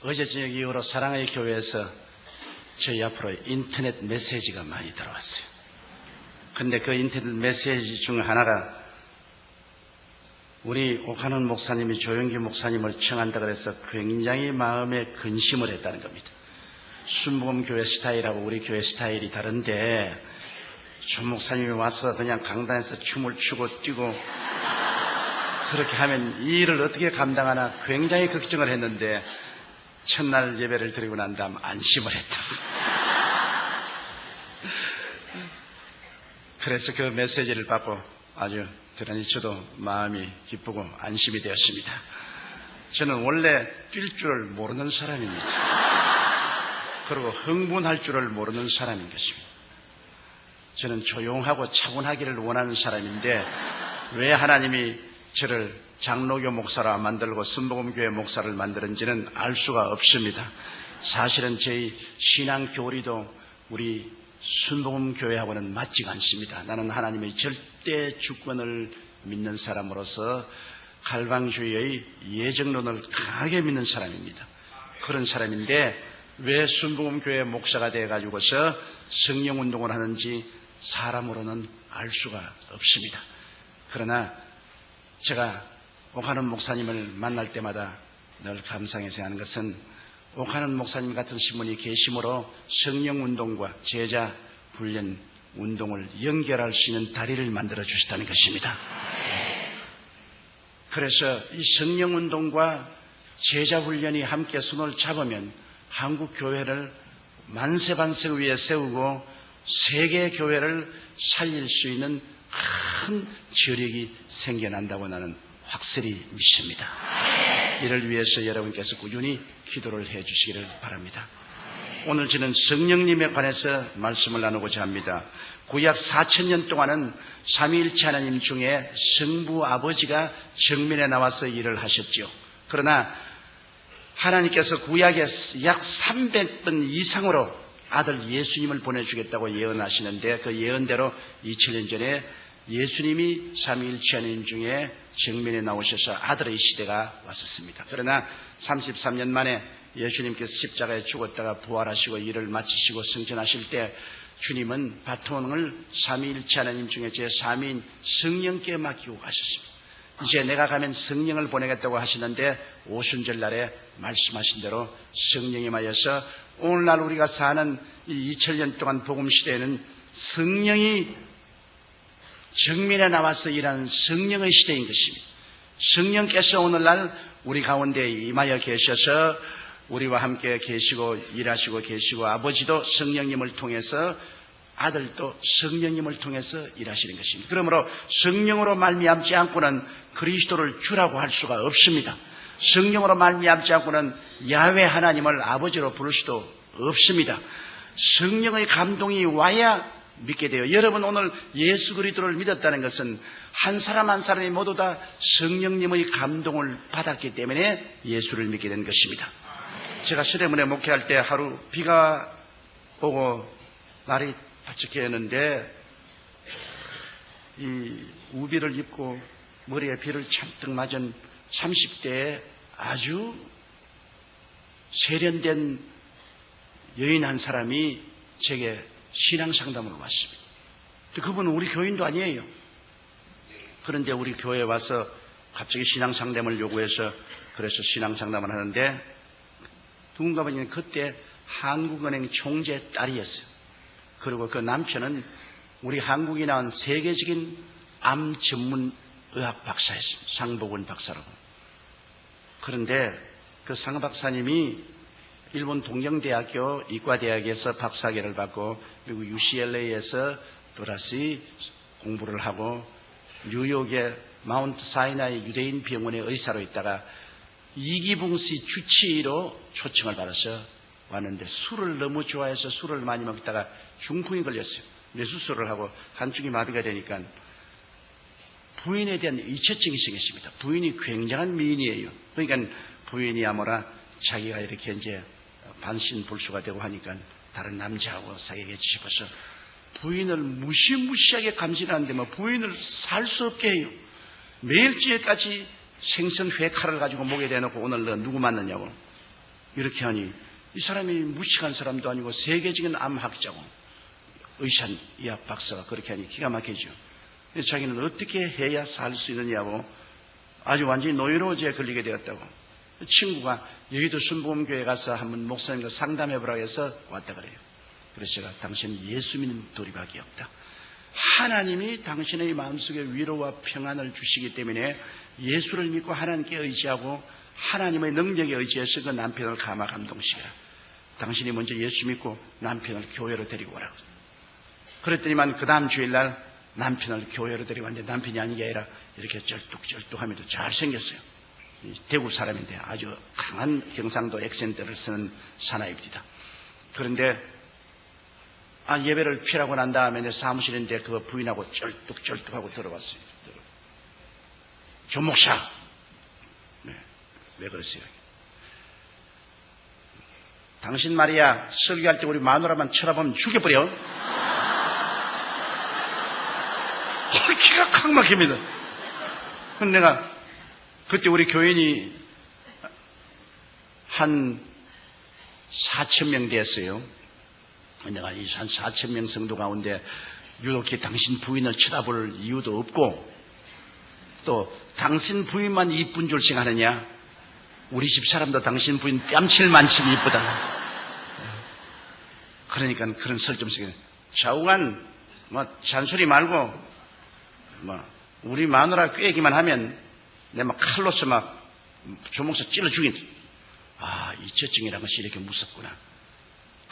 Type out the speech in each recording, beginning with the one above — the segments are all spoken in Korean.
어제 저녁 이후로 사랑의 교회에서 저희 앞으로 인터넷 메시지가 많이 들어왔어요. 근데 그 인터넷 메시지 중 하나가 우리 오카논 목사님이 조영기 목사님을 청한다 그래서 굉장히 마음에 근심을 했다는 겁니다. 순복음교회 스타일하고 우리 교회 스타일이 다른데 조 목사님이 와서 그냥 강단에서 춤을 추고 뛰고 그렇게 하면 이 일을 어떻게 감당하나 굉장히 걱정을 했는데 첫날 예배를 드리고 난 다음 안심을 했다. 그래서 그 메시지를 받고 아주 대단히 저도 마음이 기쁘고 안심이 되었습니다. 저는 원래 뛸 줄을 모르는 사람입니다. 그리고 흥분할 줄을 모르는 사람인 것입니다. 저는 조용하고 차분하기를 원하는 사람인데 왜 하나님이 저를 장로교 목사라 만들고 순복음교회 목사를 만드는지는 알 수가 없습니다. 사실은 저희 신앙 교리도 우리 순복음교회하고는 맞지가 않습니다. 나는 하나님의 절대 주권을 믿는 사람으로서 갈방주의의 예정론을 강하게 믿는 사람입니다. 그런 사람인데 왜 순복음교회 목사가 되어가지고서 성령운동을 하는지 사람으로는 알 수가 없습니다. 그러나 제가 오카논 목사님을 만날 때마다 늘 감상해서 하는 것은 오카논 목사님 같은 신분이 계심으로 성령운동과 제자 훈련 운동을 연결할 수 있는 다리를 만들어 주셨다는 것입니다. 그래서 이 성령운동과 제자 훈련이 함께 손을 잡으면 한국 교회를 만세반세 위에 세우고 세계 교회를 살릴 수 있는 큰 저력이 생겨난다고 나는 확실히 믿습니다. 이를 위해서 여러분께서 꾸준히 기도를 해 주시기를 바랍니다. 오늘 저는 성령님에 관해서 말씀을 나누고자 합니다. 구약 4000년 동안은 삼위일체 하나님 중에 성부 아버지가 정면에 나와서 일을 하셨지요. 그러나 하나님께서 구약에 약 300번 이상으로 아들 예수님을 보내주겠다고 예언하시는데 그 예언대로 2000년 전에 예수님이 삼위일체 하나님 중에 정면에 나오셔서 아들의 시대가 왔었습니다. 그러나 33년 만에 예수님께서 십자가에 죽었다가 부활하시고 일을 마치시고 승천하실 때 주님은 바톤을 삼위일체 하나님 중에 제3위인 성령께 맡기고 가셨습니다. 이제 내가 가면 성령을 보내겠다고 하시는데 오순절 날에 말씀하신 대로 성령이 임하여서 오늘날 우리가 사는 이 2000년 동안 복음시대에는 성령이 정면에 나와서 일하는 성령의 시대인 것입니다. 성령께서 오늘날 우리 가운데 임하여 계셔서 우리와 함께 계시고 일하시고 계시고 아버지도 성령님을 통해서 아들도 성령님을 통해서 일하시는 것입니다. 그러므로 성령으로 말미암지 않고는 그리스도를 주라고 할 수가 없습니다. 성령으로 말미암지 않고는 야훼 하나님을 아버지로 부를 수도 없습니다. 성령의 감동이 와야 믿게 돼요. 여러분 오늘 예수 그리스도를 믿었다는 것은 한 사람 한 사람이 모두 다 성령님의 감동을 받았기 때문에 예수를 믿게 된 것입니다. 제가 서대문에 목회할 때 하루 비가 오고 날이 바짝했는데 이 우비를 입고 머리에 비를 잔뜩 맞은 30대의 아주 세련된 여인 한 사람이 제게 신앙 상담을 왔습니다. 그분은 우리 교인도 아니에요. 그런데 우리 교회에 와서 갑자기 신앙 상담을 요구해서 그래서 신앙 상담을 하는데 누군가 보니 그때 한국은행 총재 딸이었어요. 그리고 그 남편은 우리 한국이 나온 세계적인 암 전문 의학 박사였어요. 상복원 박사라고. 그런데 그 상 박사님이 일본 동경대학교 이과대학에서 박사학위를 받고 그리고 UCLA에서 또다시 공부를 하고 뉴욕의 마운트 사이나이 유대인 병원의 의사로 있다가 이기붕씨 주치의로 초청을 받아서 왔는데 술을 너무 좋아해서 술을 많이 먹다가 중풍이 걸렸어요. 뇌수술을 하고 한쪽이 마비가 되니까 부인에 대한 이체증이 생겼습니다. 부인이 굉장한 미인이에요. 그러니까 부인이 아무라 자기가 이렇게 이제 반신불수가 되고 하니까 다른 남자하고 사귀게 싶어서 부인을 무시무시하게 감시하는데 뭐 부인을 살 수 없게 해요. 매일찌개까지 생선 회 칼을 가지고 목에 대놓고 오늘 너 누구 만났냐고. 이렇게 하니 이 사람이 무식한 사람도 아니고 세계적인 암학자고 의학 박사가 그렇게 하니 기가 막히죠. 자기는 어떻게 해야 살 수 있느냐고 아주 완전히 노이로제에 걸리게 되었다고. 친구가 여의도 순복음교회 가서 한번 목사님과 상담해보라고 해서 왔다 그래요. 그래서 제가 당신은 예수 믿는 도리밖에 없다. 하나님이 당신의 마음속에 위로와 평안을 주시기 때문에 예수를 믿고 하나님께 의지하고 하나님의 능력에 의지해서 그 남편을 감화 감동시켜라. 당신이 먼저 예수 믿고 남편을 교회로 데리고 오라고. 그랬더니만 그 다음 주일날 남편을 교회로 데리고 왔는데 남편이 아닌 게 아니라 이렇게 쩔뚝쩔뚝하면서 잘생겼어요. 대구 사람인데 아주 강한 경상도 액센트를 쓰는 사나이입니다. 그런데 예배를 피하고 난 다음에 내 사무실인데 그거 부인하고 쩔뚝쩔뚝하고 들어왔어요. 조 목사. 네, 왜 그러세요? 당신 말이야 설교할 때 우리 마누라만 쳐다보면 죽여버려. 기가 칵 막힙니다. 근데 내가 그때 우리 교인이 한 4,000명 됐어요. 내가 이 한 4,000명 성도 가운데 유독히 당신 부인을 쳐다볼 이유도 없고 또 당신 부인만 이쁜 줄 생각하느냐? 우리 집 사람도 당신 부인 뺨칠 만큼 이쁘다. 그러니까 그런 설좀 쓰게 좌우간 잔소리 말고 우리 마누라 꾀기만 하면 내 막 칼로서 막 조목사 찔러 죽인다. 이체증이라는 것이 이렇게 무섭구나.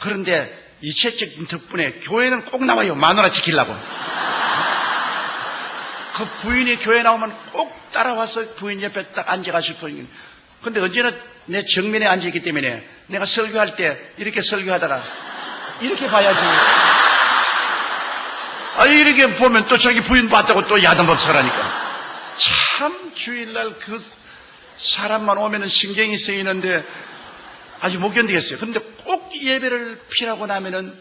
그런데 이체증 덕분에 교회는 꼭 나와요. 마누라 지키려고. 그 부인이 교회 나오면 꼭 따라와서 부인 옆에 딱 앉아가실 부인. 근데 언제나 내 정면에 앉아있기 때문에 내가 설교할 때 이렇게 설교하다가 이렇게 봐야지. 이렇게 보면 또 자기 부인 봤다고 또 야단법석하라니까. 참 주일날 그 사람만 오면은 신경이 쓰이는데 아주 못 견디겠어요. 그런데 꼭 예배를 피하고 나면은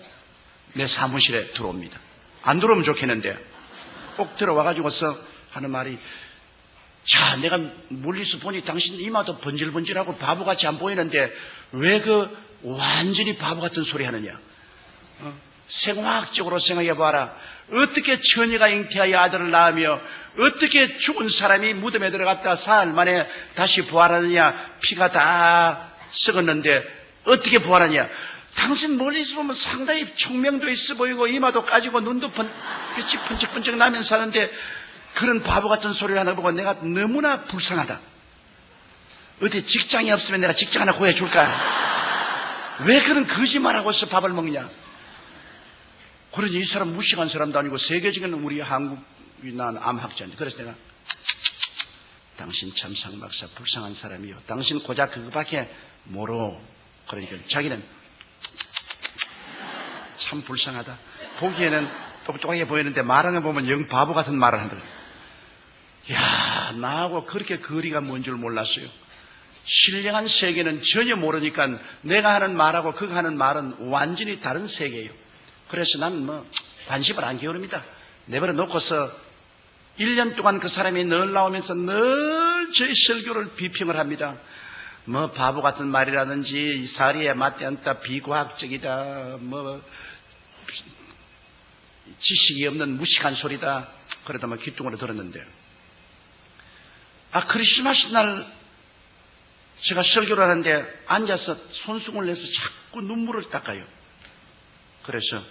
내 사무실에 들어옵니다. 안 들어오면 좋겠는데 꼭 들어와가지고서 하는 말이 자, 내가 멀리서 보니 당신 이마도 번질번질하고 바보같이 안 보이는데 왜 그 완전히 바보 같은 소리 하느냐? 생화학적으로 생각해봐라. 어떻게 처녀가 잉태하여 아들을 낳으며 어떻게 죽은 사람이 무덤에 들어갔다 사흘 만에 다시 부활하느냐. 피가 다 썩었는데 어떻게 부활하냐. 당신 멀리서 보면 상당히 총명도 있어 보이고 이마도 까지고 눈도 빛이 번쩍번쩍 나면서 하는데 그런 바보 같은 소리를 하는 거 보고 내가 너무나 불쌍하다. 어디 직장이 없으면 내가 직장 하나 구해줄까? 왜 그런 거짓말하고서 밥을 먹냐? 그러니 이 사람 무식한 사람도 아니고 세계적인 우리 한국이 난 암학자인데 그래서 내가 당신 참 상박사 불쌍한 사람이요. 당신 고작 그거밖에 모르. 그러니까 자기는 참 불쌍하다. 보기에는 똑똑하게 보이는데 말하는 거 보면 영 바보 같은 말을 한다. 야, 나하고 그렇게 거리가 먼 줄 몰랐어요. 신령한 세계는 전혀 모르니까 내가 하는 말하고 그가 하는 말은 완전히 다른 세계예요. 그래서 나는 관심을 안 기울입니다. 내버려 놓고서 1년 동안 그 사람이 늘 나오면서 늘 제 설교를 비평을 합니다. 바보 같은 말이라든지 사리에 맞지 않다, 비과학적이다, 지식이 없는 무식한 소리다. 그러다 귀뚱으로 들었는데 크리스마스 날 제가 설교를 하는데 앉아서 손수건을 내서 자꾸 눈물을 닦아요. 그래서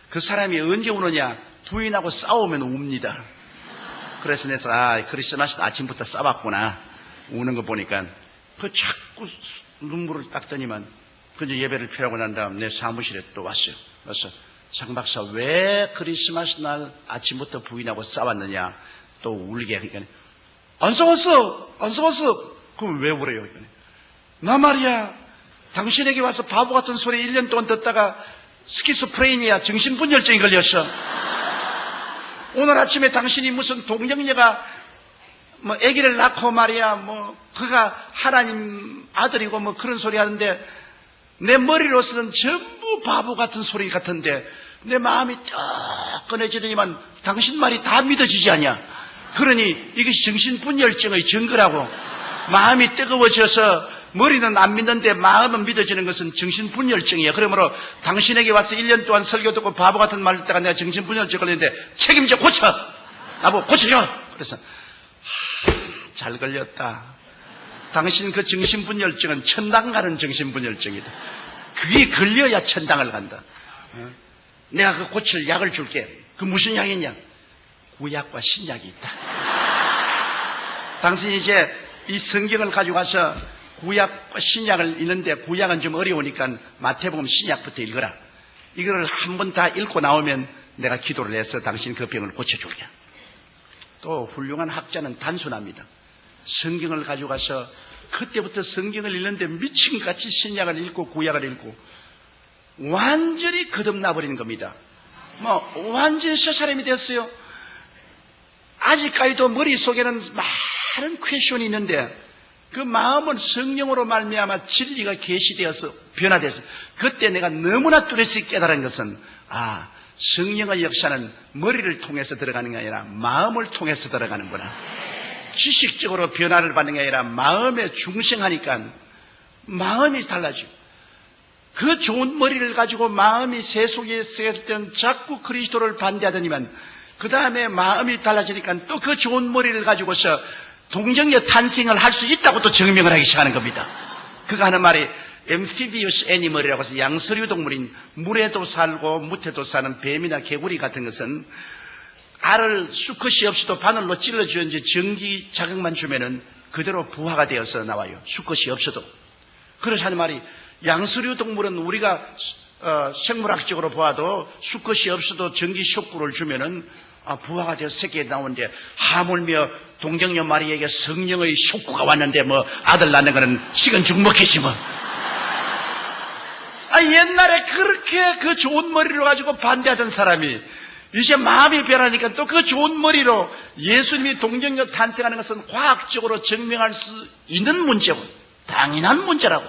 그 사람이 언제 우느냐? 부인하고 싸우면 웁니다. 그래서 내가 크리스마스 아침부터 싸웠구나. 우는 거 보니까 그 자꾸 눈물을 닦더니만 그저 예배를 피하고 난 다음 내 사무실에 또 왔어요. 그래서 장 박사 왜 크리스마스 날 아침부터 부인하고 싸웠느냐? 또 울게 하니까 안 싸웠어. 그럼 왜 울어요? 나 말이야 당신에게 와서 바보 같은 소리 1년 동안 듣다가 스키스프레이니아 정신분열증이 걸렸어. 오늘 아침에 당신이 무슨 동정녀가 아기를 낳고 말이야 그가 하나님 아들이고 그런 소리 하는데 내 머리로서는 전부 바보 같은 소리 같은데 내 마음이 딱 꺼내지더니만 당신 말이 다 믿어지지 않냐. 그러니 이것이 정신분열증의 증거라고. 마음이 뜨거워져서 머리는 안 믿는데 마음은 믿어지는 것은 정신분열증이에요. 그러므로 당신에게 와서 1년 동안 설교 듣고 바보 같은 말 듣다가 내가 정신분열증 걸렸는데 책임져 고쳐! 나보고 고쳐줘! 그래서 잘 걸렸다. 당신 그 정신분열증은 천당 가는 정신분열증이다. 그게 걸려야 천당을 간다. 내가 그 고칠 약을 줄게. 그 무슨 약이냐? 구약과 신약이 있다. 당신이 이제 이 성경을 가지고 가서 구약과 신약을 읽는데 구약은 좀 어려우니까 마태복음 신약부터 읽어라. 이거를 한 번 다 읽고 나오면 내가 기도를 해서 당신 그 병을 고쳐줄게. 또 훌륭한 학자는 단순합니다. 성경을 가지고 가서 그때부터 성경을 읽는데 미친같이 신약을 읽고 구약을 읽고 완전히 거듭나버리는 겁니다. 완전히 새 사람이 됐어요. 아직까지도 머릿속에는 많은 퀘션이 있는데 그 마음은 성령으로 말미암아 진리가 계시되어서 변화돼서 그때 내가 너무나 뚜렷이 깨달은 것은 성령의 역사는 머리를 통해서 들어가는 게 아니라 마음을 통해서 들어가는구나. 지식적으로 변화를 받는 게 아니라 마음에 중생하니까 마음이 달라지고 그 좋은 머리를 가지고 마음이 세속에서 했을 때는 자꾸 그리스도를 반대하더니만 그 다음에 마음이 달라지니까 또 그 좋은 머리를 가지고서 동정녀 탄생을 할 수 있다고 또 증명을 하기 시작하는 겁니다. 그가 하는 말이 amphibious animal이라고 해서 양서류 동물인 물에도 살고 무태도 사는 뱀이나 개구리 같은 것은 알을 수컷이 없이도 바늘로 찔러주는지 전기 자극만 주면은 그대로 부화가 되어서 나와요. 수컷이 없어도. 그래서 하는 말이 양서류 동물은 우리가 생물학적으로 보아도 수컷이 없어도 전기 쇼크를 주면은 부화가 되어서 새끼가 나오는데 하물며 동정녀 마리에게 성령의 쇼크가 왔는데 아들 낳는 거는 식은 죽 먹겠지 뭐. 옛날에 그렇게 그 좋은 머리를 가지고 반대하던 사람이 이제 마음이 변하니까 또 그 좋은 머리로 예수님이 동정녀 탄생하는 것은 과학적으로 증명할 수 있는 문제고 당연한 문제라고.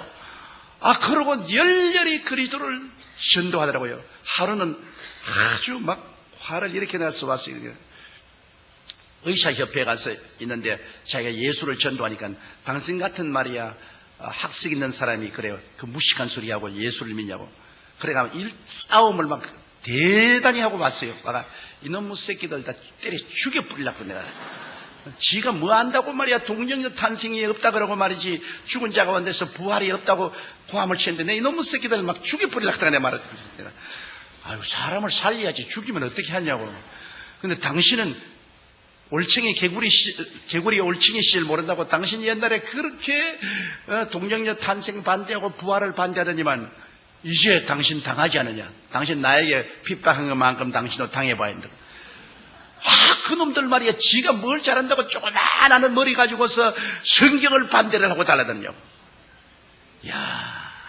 그러고 열렬히 그리스도를 전도하더라고요. 하루는 아주 막 화를 이렇게 내서 왔어요. 의사협회에 가서 있는데 자기가 예수를 전도하니까 당신 같은 말이야 학식 있는 사람이 그래요. 그 무식한 소리하고 예수를 믿냐고. 그래가 싸움을 막 대단히 하고 왔어요. 이놈의 새끼들 다 때려 죽여버리려고 내가. 지가 뭐 안다고 말이야. 동정녀 탄생이 없다 그러고 말이지. 죽은 자가 원돼서 부활이 없다고 고함을 치는데 내 이놈의 새끼들 막 죽여버리려고 내가 말했다. 사람을 살려야지 죽이면 어떻게 하냐고. 근데 당신은 올챙이 개구리 올챙이 씨를 모른다고 당신이 옛날에 그렇게 동정녀 탄생 반대하고 부활을 반대하더니만 이제 당신 당하지 않느냐. 당신 나에게 핍박한 것만큼 당신도 당해봐야 한다. 그놈들 말이야. 지가 뭘 잘한다고 조그만한 머리 가지고서 성경을 반대를 하고 달라드냐고.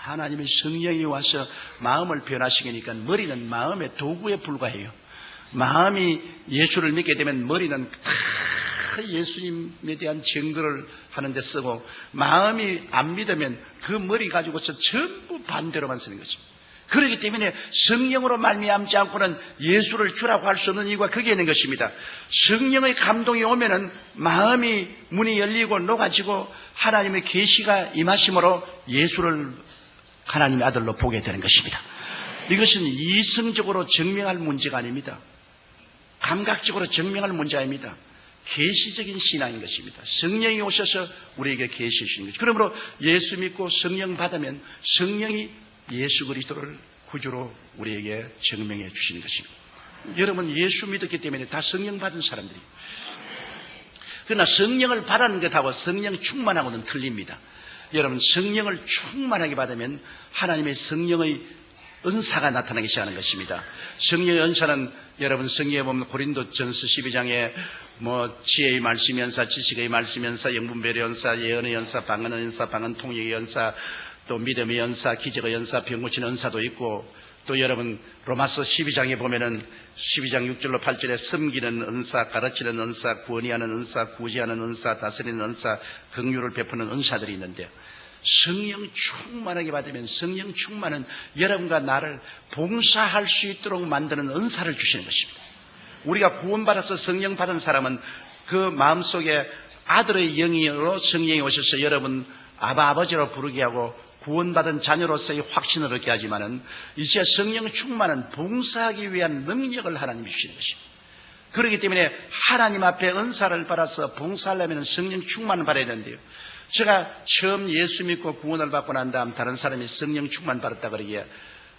하나님의 성령이 와서 마음을 변화시키니까 머리는 마음의 도구에 불과해요. 마음이 예수를 믿게 되면 머리는 다 예수님에 대한 증거를 하는 데 쓰고 마음이 안 믿으면 그 머리 가지고서 전부 반대로만 쓰는 거죠. 그렇기 때문에 성령으로 말미암지 않고는 예수를 주라고 할 수 없는 이유가 거기에 있는 것입니다. 성령의 감동이 오면은 마음이 문이 열리고 녹아지고 하나님의 계시가 임하심으로 예수를 하나님의 아들로 보게 되는 것입니다. 이것은 이성적으로 증명할 문제가 아닙니다. 감각적으로 증명할 문제가 아닙니다. 계시적인 신앙인 것입니다. 성령이 오셔서 우리에게 계시해 주시는 것입니다. 그러므로 예수 믿고 성령 받으면 성령이 예수 그리스도를 구주로 우리에게 증명해 주시는 것입니다. 여러분 예수 믿었기 때문에 다 성령 받은 사람들이에요. 그러나 성령을 받는 것하고 성령 충만하고는 틀립니다. 여러분 성령을 충만하게 받으면 하나님의 성령의 은사가 나타나기 시작하는 것입니다. 성령의 은사는 여러분 성경에 보면 고린도전서 12장에 지혜의 말씀의 연사, 지식의 말씀의 연사, 영분별의 연사, 예언의 연사, 방언의 연사, 방언 통역의 연사, 또 믿음의 연사, 기적의 연사, 병 고치는 연사도 있고 또 여러분 로마서 12장에 보면은 12장 6절로 8절에 섬기는 은사, 가르치는 은사, 구원하는 은사, 구제하는 은사, 다스리는 은사, 긍휼을 베푸는 은사들이 있는데 성령 충만하게 받으면 성령 충만은 여러분과 나를 봉사할 수 있도록 만드는 은사를 주시는 것입니다. 우리가 구원받아서 성령 받은 사람은 그 마음속에 아들의 영으로 성령이 오셔서 여러분 아버지로 부르게 하고 구원받은 자녀로서의 확신을 얻게 하지만은 이제 성령 충만은 봉사하기 위한 능력을 하나님이 주시는 것입니다. 그렇기 때문에 하나님 앞에 은사를 받아서 봉사하려면 성령 충만을 받아야 되는데요. 제가 처음 예수 믿고 구원을 받고 난 다음 다른 사람이 성령 충만 받았다 그러기에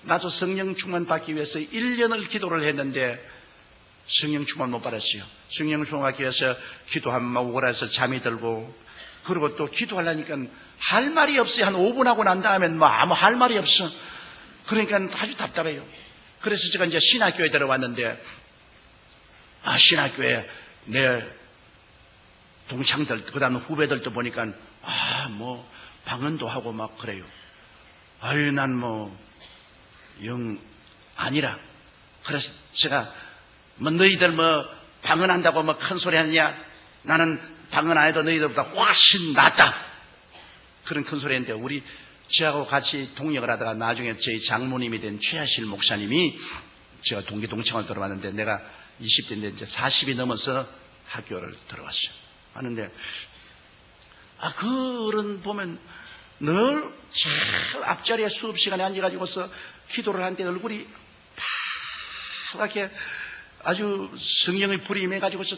나도 성령 충만 받기 위해서 1년을 기도를 했는데 성령 충만 못 받았어요. 성령 충만 받기 위해서 기도하면 막 우울해서 잠이 들고, 그리고 또 기도하려니까 할 말이 없어요. 한 5분 하고 난 다음엔 뭐 아무 할 말이 없어. 그러니까 아주 답답해요. 그래서 제가 이제 신학교에 들어왔는데, 신학교에 내 동창들, 그 다음에 후배들도 보니까, 뭐, 방언도 하고 막 그래요. 난 뭐, 영 아니라. 그래서 제가, 뭐, 너희들 뭐, 방언한다고 뭐 큰 소리 하느냐? 나는 방언 안 해도 너희들보다 훨씬 낫다. 그런 큰 소리 했는데, 저하고 같이 동역을 하다가 나중에 저희 장모님이 된 최하실 목사님이 제가 동창을 들어왔는데, 내가 20대인데 이제 40이 넘어서 학교를 들어왔어요. 하는데, 그런 보면 늘 참 앞자리에 수업 시간에 앉아가지고서 기도를 하는데 얼굴이 파랗게 아주 성령의 불이 임해가지고서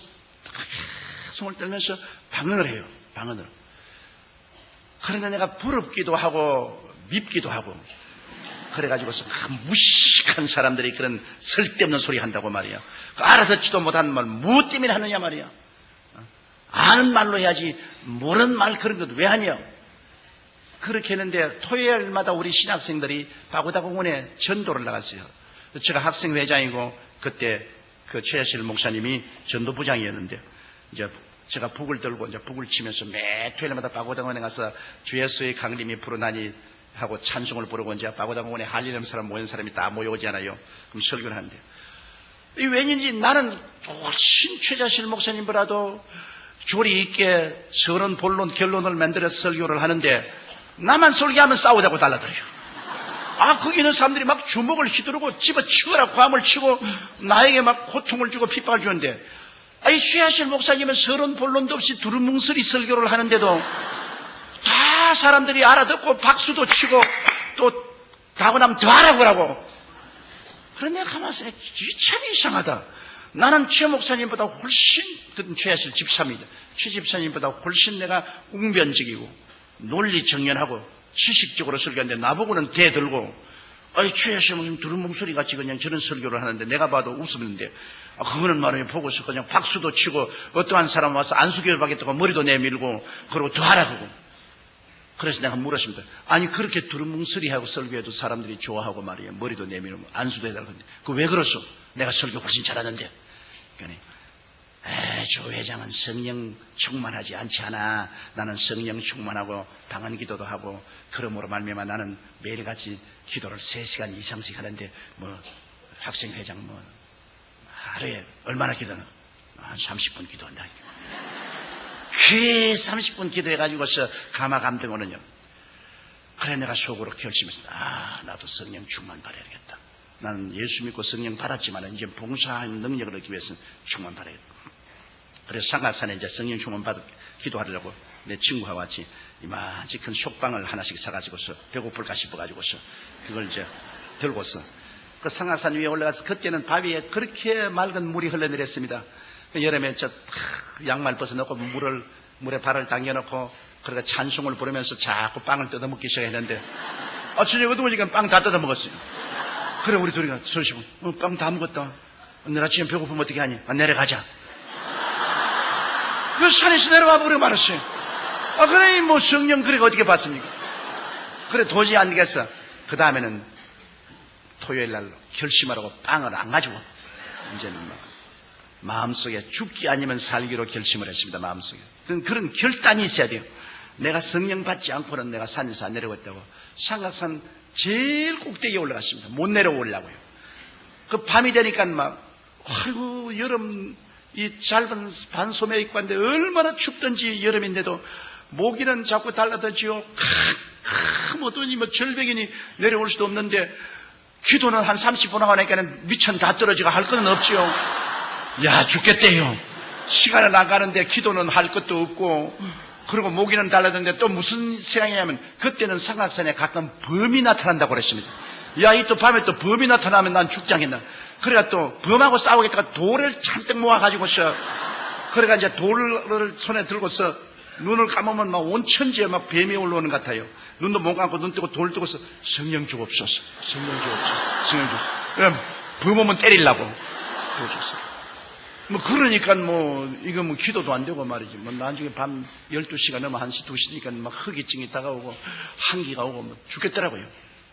손을 떨면서 방언을 해요. 방언을. 그런데 내가 부럽기도 하고 밉기도 하고 그래가지고서 무식한 사람들이 그런 쓸데없는 소리 한다고 말이야. 알아듣지도 못한 말 무엇 때문에 하느냐 말이야. 아는 말로 해야지 모르는 말 그런 것 왜 하냐. 그렇게 했는데 토요일마다 우리 신학생들이 바고다공원에 전도를 나갔어요. 제가 학생회장이고 그때 그 최하실 목사님이 전도부장이었는데, 이제 제가 북을 들고 이제 북을 치면서 매 토요일마다 바고다공원에 가서 주 예수의 강림이 부르나니 하고 찬송을 부르고 이제 바고다공원에 할 일 없는 사람 모인 사람이 다 모여오잖아요. 그럼 설교를 하는데, 이 왠지 나는 훨씬 최하실 목사님보다도 조리 있게 서론 본론 결론을 만들어서 설교를 하는데 나만 설교하면 싸우자고 달라들어요. 거기 있는 사람들이 막 주먹을 휘두르고 집어치우라고 감을 치고 나에게 막 고통을 주고 핍박을 주는데, 최하실 목사님은 서론 본론도 없이 두루뭉술이 설교를 하는데도 다 사람들이 알아듣고 박수도 치고 또 가고 나면 더 하라고 하라고. 그런데 가만히 참 이상하다. 나는 최 목사님보다 훨씬, 최하실 집사입니다. 최 집사님보다 훨씬 내가 웅변적이고 논리 정연하고 지식적으로 설교하는데 나보고는 대들고, 최하실 목사님 두루뭉술이 같이 그냥 저런 설교를 하는데 내가 봐도 웃었는데, 그거는 말이에요. 보고서 그냥 박수도 치고 어떠한 사람 와서 안수교를 받겠다고 머리도 내밀고 그러고 더 하라고. 그래서 내가 물었습니다. 그렇게 두루뭉술이하고 설교해도 사람들이 좋아하고 말이에요. 머리도 내밀고 안수도 해달라고 하는데 그거 왜 그러소? 내가 설교 훨씬 잘하는데. 그러니까 조 회장은 성령 충만하지 않지 않아. 나는 성령 충만하고 방언 기도도 하고 그러므로 말미암아 나는 매일같이 기도를 3시간 이상씩 하는데 뭐 학생회장 뭐 하루에 얼마나 기도하나? 한 30분 기도한다. 그 30분 기도해가지고서 가마감등으로는요. 그래 내가 속으로 결심했습니다. 나도 성령 충만 받아야겠다. 나는 예수 믿고 성령 받았지만 이제 봉사하는 능력을 얻기 위해서는 충만 받아야겠다. 그래서 상가산에 이제 성령 충만 받아 기도하려고 내 친구와 같이 이마치 큰 솥방을 하나씩 사가지고서 배고플까 싶어가지고서 그걸 이제 들고서 그 상가산 위에 올라가서 그때는 바위에 그렇게 맑은 물이 흘러내렸습니다. 여름에 양말 벗어놓고 물에 발을 당겨놓고 그러니까 찬송을 부르면서 자꾸 빵을 뜯어먹기 시작했는데 저녁 어두우니까 빵 다 뜯어먹었어요. 그래 우리 둘이가 소식은 빵 다 먹었다. 내일 아침에 배고프면 어떻게 하니? 내려가자. 그 산에서 내려와 버리고 말았어요. 그래 뭐 성령 그래 어떻게 봤습니까? 그래 도저히 안 되겠어. 그 다음에는 토요일 날 결심하라고 빵을 안 가지고 이제는 마음속에 죽기 아니면 살기로 결심을 했습니다. 마음속에. 그런 결단이 있어야 돼요. 내가 성령 받지 않고는 내가 산에서 안 내려왔다고. 상각산 제일 꼭대기에 올라갔습니다. 못 내려오려고요. 그 밤이 되니까 아이고 여름 이 짧은 반소매 입고 왔는데 얼마나 춥던지 여름인데도 모기는 자꾸 달라들지요. 어떠니 절벽이니 내려올 수도 없는데 기도는 한 30분 하고 나니까는 미천 다 떨어지고 할 것은 없지요. 야 죽겠대요. 시간은 안 가는데 기도는 할 것도 없고 그리고 모기는 달라졌는데 또 무슨 생각이냐면 그때는 상하산에 가끔 범이 나타난다고 그랬습니다. 야, 이 또 밤에 또 범이 나타나면 난 죽지 않겠나. 그래가 또 범하고 싸우겠다가 돌을 잔뜩 모아가지고서 그래가 이제 돌을 손에 들고서 눈을 감으면 막 온 천지에 막 뱀이 올라오는 것 같아요. 눈도 못 감고 눈 뜨고 돌 뜨고서 성령 주옵소서. 성령 주옵소서. 성령 주옵소서. 범 오면 때리려고. 그러셨어요. 뭐 그러니까 이거 기도도 안 되고 말이지. 나중에 밤 12시가 넘어 1시 2시니까 막 허기증이 다가오고 한기가 오고 죽겠더라고요.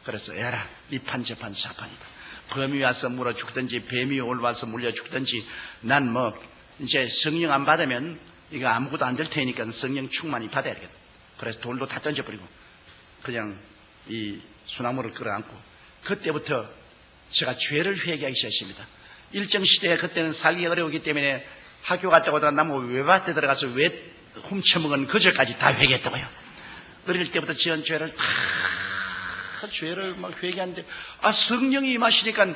그래서 에라 이 판재판 사판이다. 범이 와서 물어 죽든지 뱀이 올라와서 물려 죽든지 난 이제 성령 안 받으면 이거 아무것도 안 될 테니까 성령 충만히 받아야 되겠다. 그래서 돌도 다 던져버리고 그냥 이 소나무를 끌어안고 그때부터 제가 죄를 회개하기 시작했습니다. 일정 시대에 그때는 살기 어려우기 때문에 학교 갔다 오다가 나무 외밭에 들어가서 왜 훔쳐먹은 그절까지 다 회개했다고요. 어릴 때부터 지은 죄를 다 죄를 막 회개하는데 성령이 임하시니까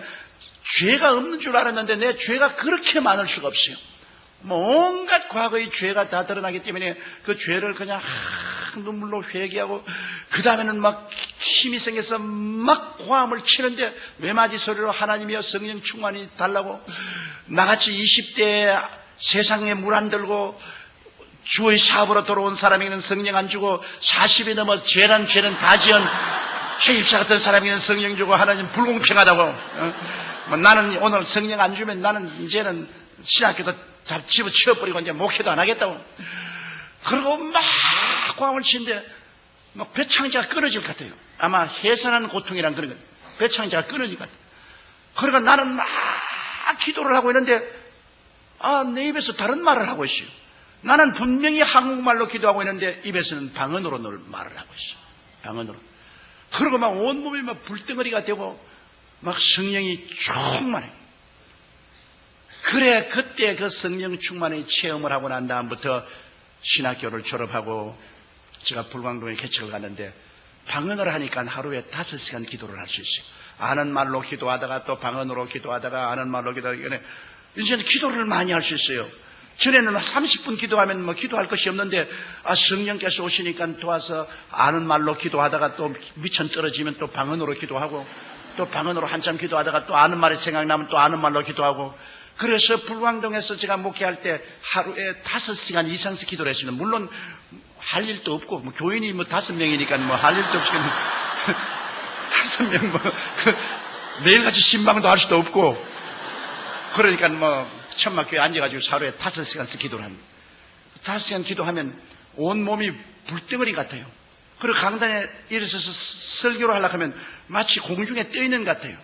죄가 없는 줄 알았는데 내 죄가 그렇게 많을 수가 없어요. 온갖 과거의 죄가 다 드러나기 때문에 그 죄를 그냥 눈물로 회개하고 그 다음에는 막 힘이 생겨서 막 고함을 치는데 외마디 소리로 하나님이여 성령 충만히 달라고 나같이 20대에 세상에 물 안 들고 주의 사업으로 돌아온 사람에게는 성령 안 주고 40이 넘어 죄는 다 지은 최입사 같은 사람에게는 성령 주고 하나님 불공평하다고. 나는 오늘 성령 안 주면 나는 이제는 신학교도 다 집어치워버리고 이제 목회도 안 하겠다고. 그리고 막 고함을 치는데 막 배창자가 끊어질 것 같아요. 아마 해산하는 고통이란 그런 거예요. 배창자가 끊어질 것 같아요. 그러니까 나는 막 기도를 하고 있는데 내 입에서 다른 말을 하고 있어요. 나는 분명히 한국말로 기도하고 있는데 입에서는 방언으로 늘 말을 하고 있어요. 방언으로. 그리고 막 온몸이 막 불덩어리가 되고 막 성령이 충만해. 그래 그때 그 성령 충만의 체험을 하고 난 다음부터 신학교를 졸업하고 제가 불광동에 개척을 갔는데 방언을 하니까 하루에 5시간 기도를 할 수 있어요. 아는 말로 기도하다가 또 방언으로 기도하다가 아는 말로 기도하다가 이제는 기도를 많이 할 수 있어요. 전에는 30분 기도하면 기도할 것이 없는데 성령께서 오시니까 도와서 아는 말로 기도하다가 또 미천 떨어지면 또 방언으로 기도하고 또 방언으로 한참 기도하다가 또 아는 말이 생각나면 또 아는 말로 기도하고 그래서 불광동에서 제가 목회할 때 하루에 5시간 이상씩 기도를 했습니다. 물론 할 일도 없고 교인이 5명이니까 할 일도 없이 5명 매일같이 신방도 할 수도 없고 그러니까 천막교에 앉아가지고 하루에 5시간씩 기도를 합니다. 5시간 기도하면 온몸이 불덩어리 같아요. 그리고 강단에 일어서서 설교를 하려고 하면 마치 공중에 떠있는 것 같아요.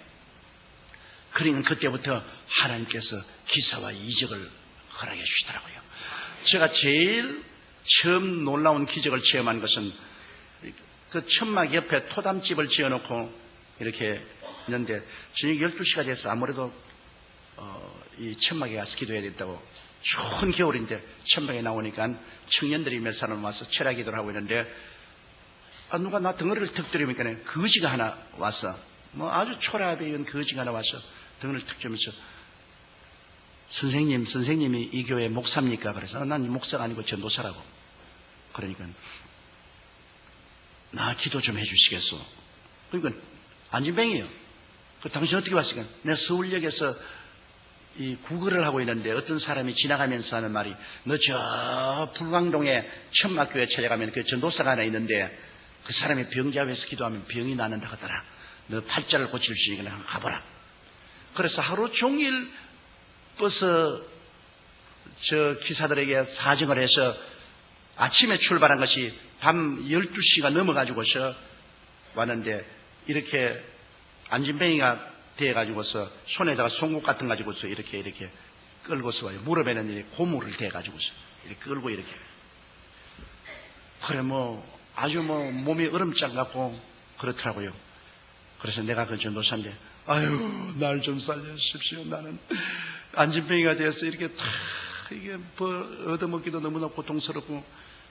그러니까 그때부터 하나님께서 기사와 이적을 허락해 주시더라고요. 제가 제일 처음 놀라운 기적을 체험한 것은 그 천막 옆에 토담집을 지어놓고 이렇게 있는데 저녁 12시가 돼서 아무래도 이 천막에 가서 기도해야 된다고 추운 겨울인데 천막에 나오니까 청년들이 몇 사람 와서 철야 기도를 하고 있는데 누가 나 덩어리를 턱 들이니까 거지가 하나 와서 아주 초라하게 익은 거지가 하나 와서 덩어리를 턱 들면서 선생님이 이 교회 목사입니까? 그래서 난 목사가 아니고 전도사라고. 그러니까 나 기도 좀 해주시겠어. 그러니까 안진뱅이에요. 당신 어떻게 왔을까? 내가 서울역에서 이 구걸을 하고 있는데 어떤 사람이 지나가면서 하는 말이 너 저 불광동에 천막교회 찾아가면 그 전도사가 하나 있는데 그 사람이 병자회에서 기도하면 병이 낫는다 하더라. 너 팔자를 고칠 수 있으니까 한번 가보라. 그래서 하루 종일 버스 저 기사들에게 사정을 해서 아침에 출발한 것이 밤 12시가 넘어가지고서 왔는데 이렇게 안진뱅이가 대가지고서 손에다가 송곳 같은 가지고서 이렇게 끌고서 와요. 무릎에는 이렇게 고무를 대가지고서 이렇게 끌고 이렇게. 그래 아주 몸이 얼음장 같고 그렇더라고요. 그래서 내가 그 전도사인데 아유 날 좀 살려주십시오. 나는 안진뱅이가 돼서 이렇게 이게 얻어먹기도 너무나 고통스럽고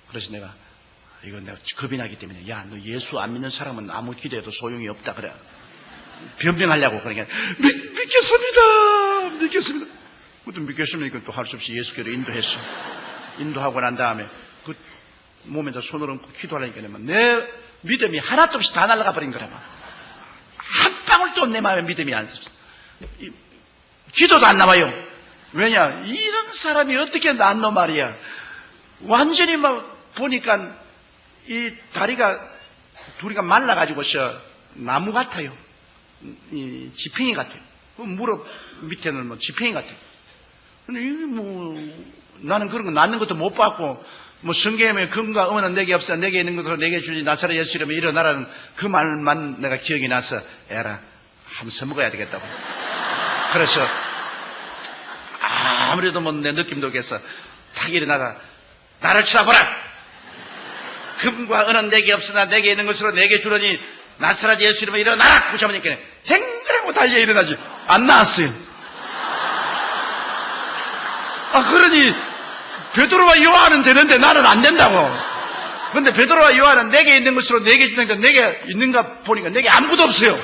그래서 내가 겁이 나기 때문에 야 너 예수 안 믿는 사람은 아무 기도해도 소용이 없다 그래. 변명하려고 그러니까 믿겠습니다. 그것도 믿겠습니까? 또 할 수 없이 예수께로 인도했어. 인도하고 난 다음에 그 몸에다 손을 얹고 기도하려니까 내 믿음이 하나도 없이 다 날아가 버린 거라. 한 방울도 내 마음에 믿음이 안 들었어. 기도도 안 나와요. 왜냐? 이런 사람이 어떻게 낫노 말이야. 완전히 막 보니까 이 다리가 둘이가 말라가지고서 나무 같아요. 이 지팽이 같아요. 무릎 밑에는 뭐 지팽이 같아요. 근데 나는 그런 거 낫는 것도 못 봤고, 성경에 금과 은은 내게 없어 내게 있는 것으로 내게 주지 나사렛 예수 이름으로 일어나라는 그 말만 내가 기억이 나서 에라 한번 써먹어야 되겠다고. 그래서 아무래도 내 느낌도 없겠어. 탁 일어나가 나를 쳐다보라. 금과 은은 내게 없으나 내게 있는 것으로 내게 주려니 나사렛 예수 이름으로 일어나라. 구자마니까 댕그라고 달려 일어나지. 안 나왔어요. 그러니 베드로와 요한은 되는데 나는 안 된다고. 그런데 베드로와 요한은 내게 있는 것으로 내게 주니까 내게 있는가 보니까 내게 아무것도 없어요.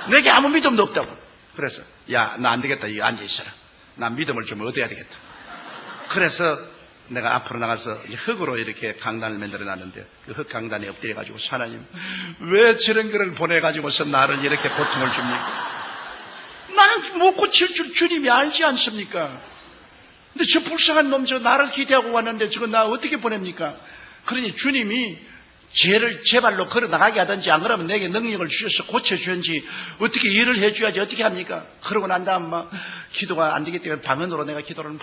내게 아무 믿음도 없다고. 그래서 야, 나 안 되겠다. 여기 앉아 있어라. 나 믿음을 좀 얻어야 되겠다. 그래서 내가 앞으로 나가서 흙으로 이렇게 강단을 만들어 놨는데 그 흙 강단에 엎드려가지고 하나님 왜 저런 거를 보내가지고서 나를 이렇게 고통을 줍니까? 나는 못 고칠 줄 주님이 알지 않습니까? 근데 저 불쌍한 놈 저 나를 기대하고 왔는데 저거 나 어떻게 보냅니까? 그러니 주님이 죄를 제 발로 걸어 나가게 하든지 안 그러면 내게 능력을 주셔서 고쳐주든지 어떻게 일을 해줘야지 어떻게 합니까? 그러고 난 다음 막 기도가 안 되기 때문에 방언으로 내가 기도를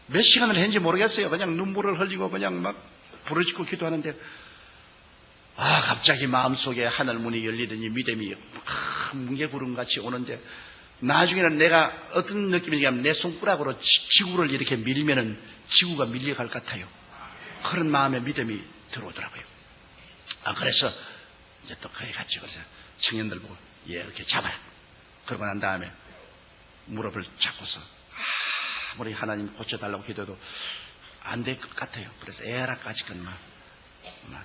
몇 시간을 했는지 모르겠어요. 그냥 눈물을 흘리고 그냥 막 부르짖고 기도하는데 갑자기 마음속에 하늘 문이 열리더니 믿음이 뭉게구름같이 오는데 나중에는 내가 어떤 느낌이냐면 내 손가락으로 지구를 이렇게 밀면은 지구가 밀려갈 것 같아요. 그런 마음의 믿음이 들어오더라고요. 그래서 이제 또 거기 갔죠. 그래서 청년들 보고 이렇게 잡아라. 그러고 난 다음에 무릎을 잡고서 아무리 하나님 고쳐달라고 기도해도 안 될 것 같아요. 그래서 에라까지건 막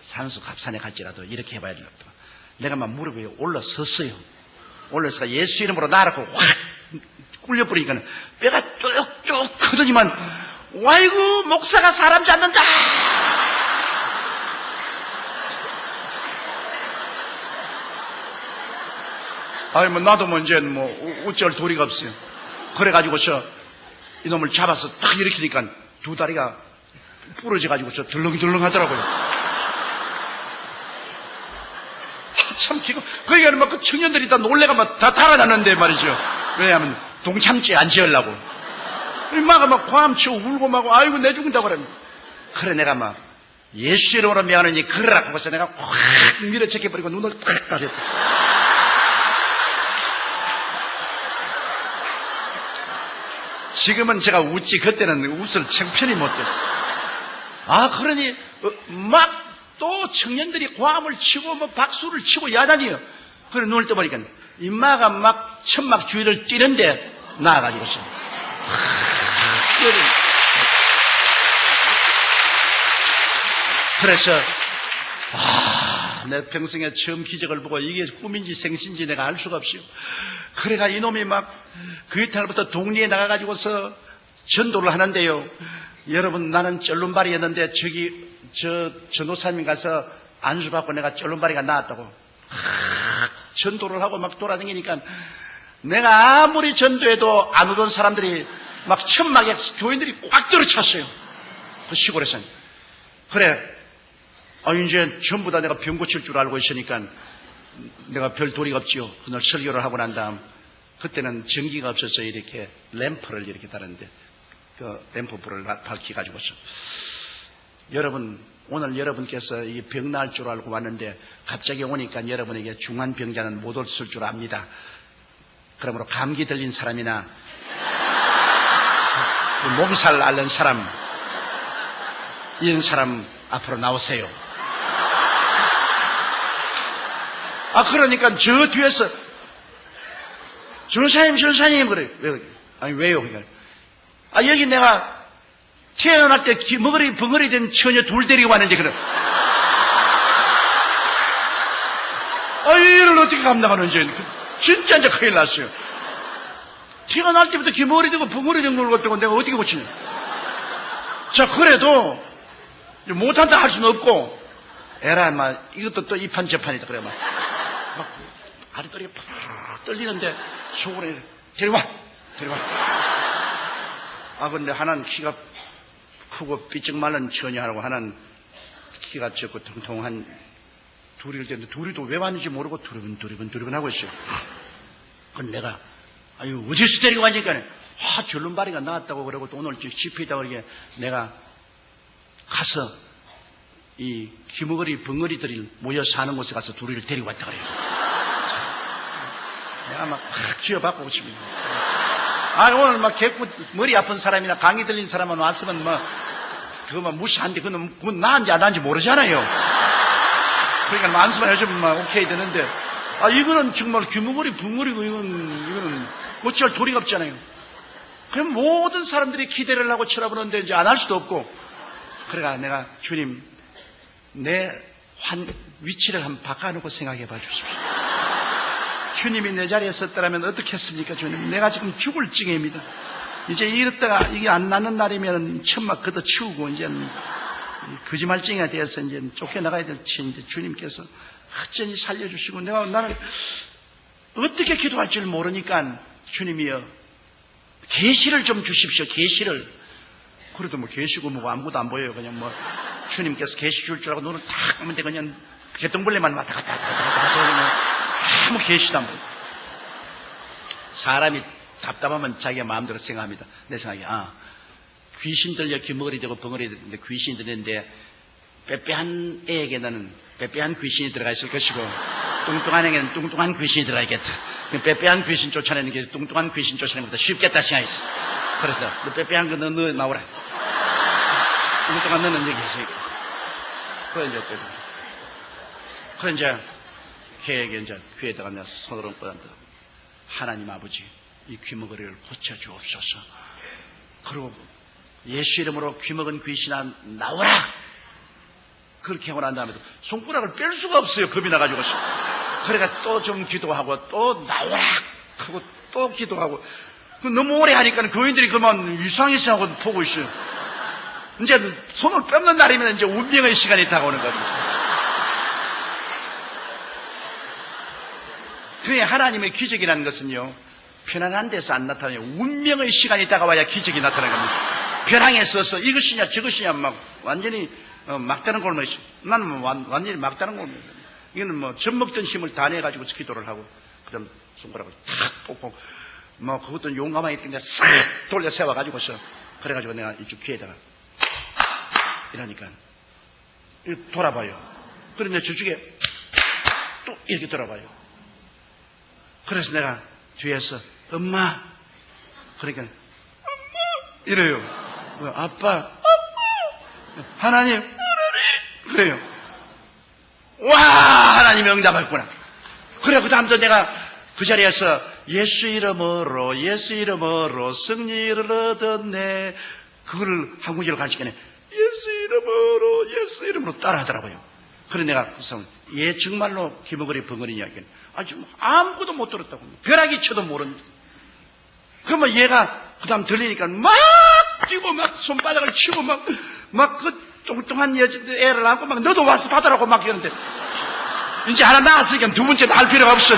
산수 갑산에 갈지라도 이렇게 해봐야 되겠다. 내가 막 무릎 위에 올라섰어요. 올라서 예수 이름으로 나라고 확 굴려버리니까 뼈가 쭉쭉 크더니만 와이고 목사가 사람 잡는다. 나도 이제 어쩔 도리가 없어요. 그래가지고서 이놈을 잡아서 탁 일으키니까 두 다리가 부러져가지고서 덜렁덜렁 하더라고요. 참 기가 그러니까 막 그 청년들이 다 놀래가 막 다 달아났는데 말이죠. 왜냐하면 동참지 안 지으려고 엄마가 막 과음치고 울고 막 아이고 내 죽는다고 그럽니다. 그래 내가 막 예수 이름으로 미안하니 그러라고 해서 내가 확 밀어제껴버리고 눈을 탁 따졌다. 지금은 제가 웃지 그때는 웃을 창편히 못했어. 그러니 막 또 청년들이 고함을 치고 박수를 치고 야단이요. 그래 눈을 떠보니까 임마가 막 천막 주위를 뛰는데 나와가지고서 그래서 내 평생에 처음 기적을 보고 이게 꿈인지 생신지 내가 알 수가 없어요. 그래가 이놈이 막 그 이탈부터 동리에 나가가지고서 전도를 하는데요. 여러분 나는 쩔눈발이였는데 저기 전도사님 가서 안수받고 내가 쩔눈발이가 나왔다고 전도를 하고 막 돌아다니니까 내가 아무리 전도해도 안 오던 사람들이 막 천막에 교인들이 꽉 들어찼어요. 그 시골에서는. 그래 이제 전부 다 내가 병 고칠 줄 알고 있으니까 내가 별 도리가 없지요. 그날 설교를 하고 난 다음 그때는 전기가 없어서 이렇게 램프를 이렇게 달았는데 그 램프 불을 밝혀가지고서 여러분 오늘 여러분께서 이 병 나을 줄 알고 왔는데 갑자기 오니까 여러분에게 중한 병자는 못 없을 줄 압니다. 그러므로 감기 들린 사람이나 몸살 앓는 사람 이런 사람 앞으로 나오세요. 그러니까 저 뒤에서 전사님 그래. 왜요? 그러니까 여기 내가 태어날 때 벙어리 된 처녀 둘 데리고 왔는데 그래. 이를 어떻게 감당하는지 진짜 이제 큰일 났어요. 태어날 때부터 벙어리 되고 벙어리 된 걸 갖다가 내가 어떻게 고치냐. 자, 그래도 못한다 할 수는 없고, 에라, 막, 이것도 또 이판 저판이다. 그래, 막 아랫도리가 팍 떨리는데, 속으로 데려와! 근데 하나는 키가 크고 삐쩍 말른 처녀하고 하나는 키가 적고 통통한 둘이를 되는데, 둘이도 왜 왔는지 모르고 두리번 하고 있어요. 그럼 내가, 아유, 어디서 데리고 왔니까, 줄눈바리가 나왔다고 그러고 또 오늘 집회 있다고 그러게 내가 가서 이 귀머거리, 벙어리들이 모여 사는 곳에 가서 둘이를 데리고 왔다 그래요. 내가 막 쥐어받고 싶습니다. 오늘 막 개꾸 머리 아픈 사람이나 강의 들린 사람만 왔으면 그거 무시한데, 그건 나은지 안 나은지 모르잖아요. 그러니까 만수만 해주면 오케이 되는데, 이거는 정말 귀머거리, 벙어리고 이거는 어찌할 도리가 없잖아요. 그럼 모든 사람들이 기대를 하고 쳐다보는데 이제 안 할 수도 없고, 그래가 내가 주님, 내 위치를 한번 바꿔놓고 생각해 봐 주십시오. 주님이 내 자리에 섰더라면 어떻게 했습니까, 주님? 내가 지금 죽을 징해입니다. 이제 이랬다가 이게 안 나는 날이면 천막 걷어치우고 이제 거짓말쟁이가 돼서 이제 쫓겨나가야 될 터인데, 주님께서 어쩐지 살려주시고, 나는 어떻게 기도할지를 모르니까 주님이여 계시를 좀 주십시오. 계시를. 그래도 계시고 뭐고 아무것도 안 보여요. 그냥 주님께서 계시 줄 줄 알고 눈을 딱 감는데 그냥 개똥벌레만 왔다 갔다 하셔서 그냥 아무 계시도 안 보여요. 사람이 답답하면 자기가 마음대로 생각합니다. 내 생각에 귀신 들려 귀머거리 되고 벙어리 되는데, 귀신이 들리는데 빼빼한 애에게는 빼빼한 귀신이 들어가 있을 것이고, 뚱뚱한 애에게는 뚱뚱한 귀신이 들어가 있겠다. 빼빼한 귀신 쫓아내는 게 뚱뚱한 귀신 쫓아내는 것보다 쉽겠다 생각했어. 그래서 너 빼빼한 거 너 나오라. 뚱뚱한 너는 여기 있으니까. 그래 이제 걔에게 이제 귀에다가 내가 손을 얹고 한다. 하나님 아버지, 이 귀머거리를 고쳐주옵소서. 그리고 예수 이름으로 귀먹은 귀신아 나오라. 그렇게 하고 난 다음에도 손가락을 뺄 수가 없어요. 겁이 나가지고. 그러니까 또 좀 기도하고 또 나오라 하고 또 기도하고, 너무 오래 하니까 교인들이 그만 이상하고 보고 있어요. 이제 손을 뺏는 날이면 이제 운명의 시간이 다가오는 거거든요. 그게 하나님의 기적이라는 것은요, 편안한 데서 안 나타나요. 운명의 시간이 다가와야 기적이 나타나는 겁니다. 벼랑에 서서 이것이냐 저것이냐 완전히 막다른 골목이 있어요. 나는 완전히 막다른 골목이에요. 이거는 젖 먹던 힘을 다 내가지고 기도를 하고, 그 다음 손가락을 탁 뽑고, 그것도 용감하게 그냥 싹 돌려 세워가지고서, 그래가지고 내가 이쪽 귀에다가, 이러니까, 돌아봐요. 그런데 저쪽에 또 이렇게 돌아봐요. 그래서 내가 뒤에서, 엄마! 그러니까, 엄마! 이래요. 아빠! 엄마! 하나님! 그래요. 와! 하나님이 응답했구나. 그래, 그 다음부터 내가 그 자리에서 예수 이름으로 승리를 얻었네. 그걸 한 구절을 가르치겠네. 예수 이름으로 따라 하더라고요. 그래, 내가 그 사람, 정말로 귀머거리 벙어리 이야기는 지금 아무것도 못 들었다고. 벼락이 쳐도 모르는데. 그러면 얘가 그 다음 들리니까 막 뛰고 막 손바닥을 치고 그 뚱뚱한 애를 안고 너도 와서 받으라고 막 이러는데, 이제 하나 나왔으니까 두 번째 할 필요가 없어.